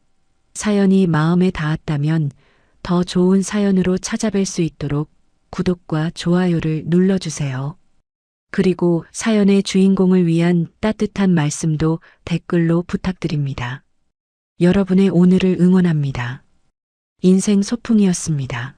사연이 마음에 닿았다면 더 좋은 사연으로 찾아뵐 수 있도록 구독과 좋아요를 눌러주세요. 그리고 사연의 주인공을 위한 따뜻한 말씀도 댓글로 부탁드립니다. 여러분의 오늘을 응원합니다. 인생 소풍이었습니다.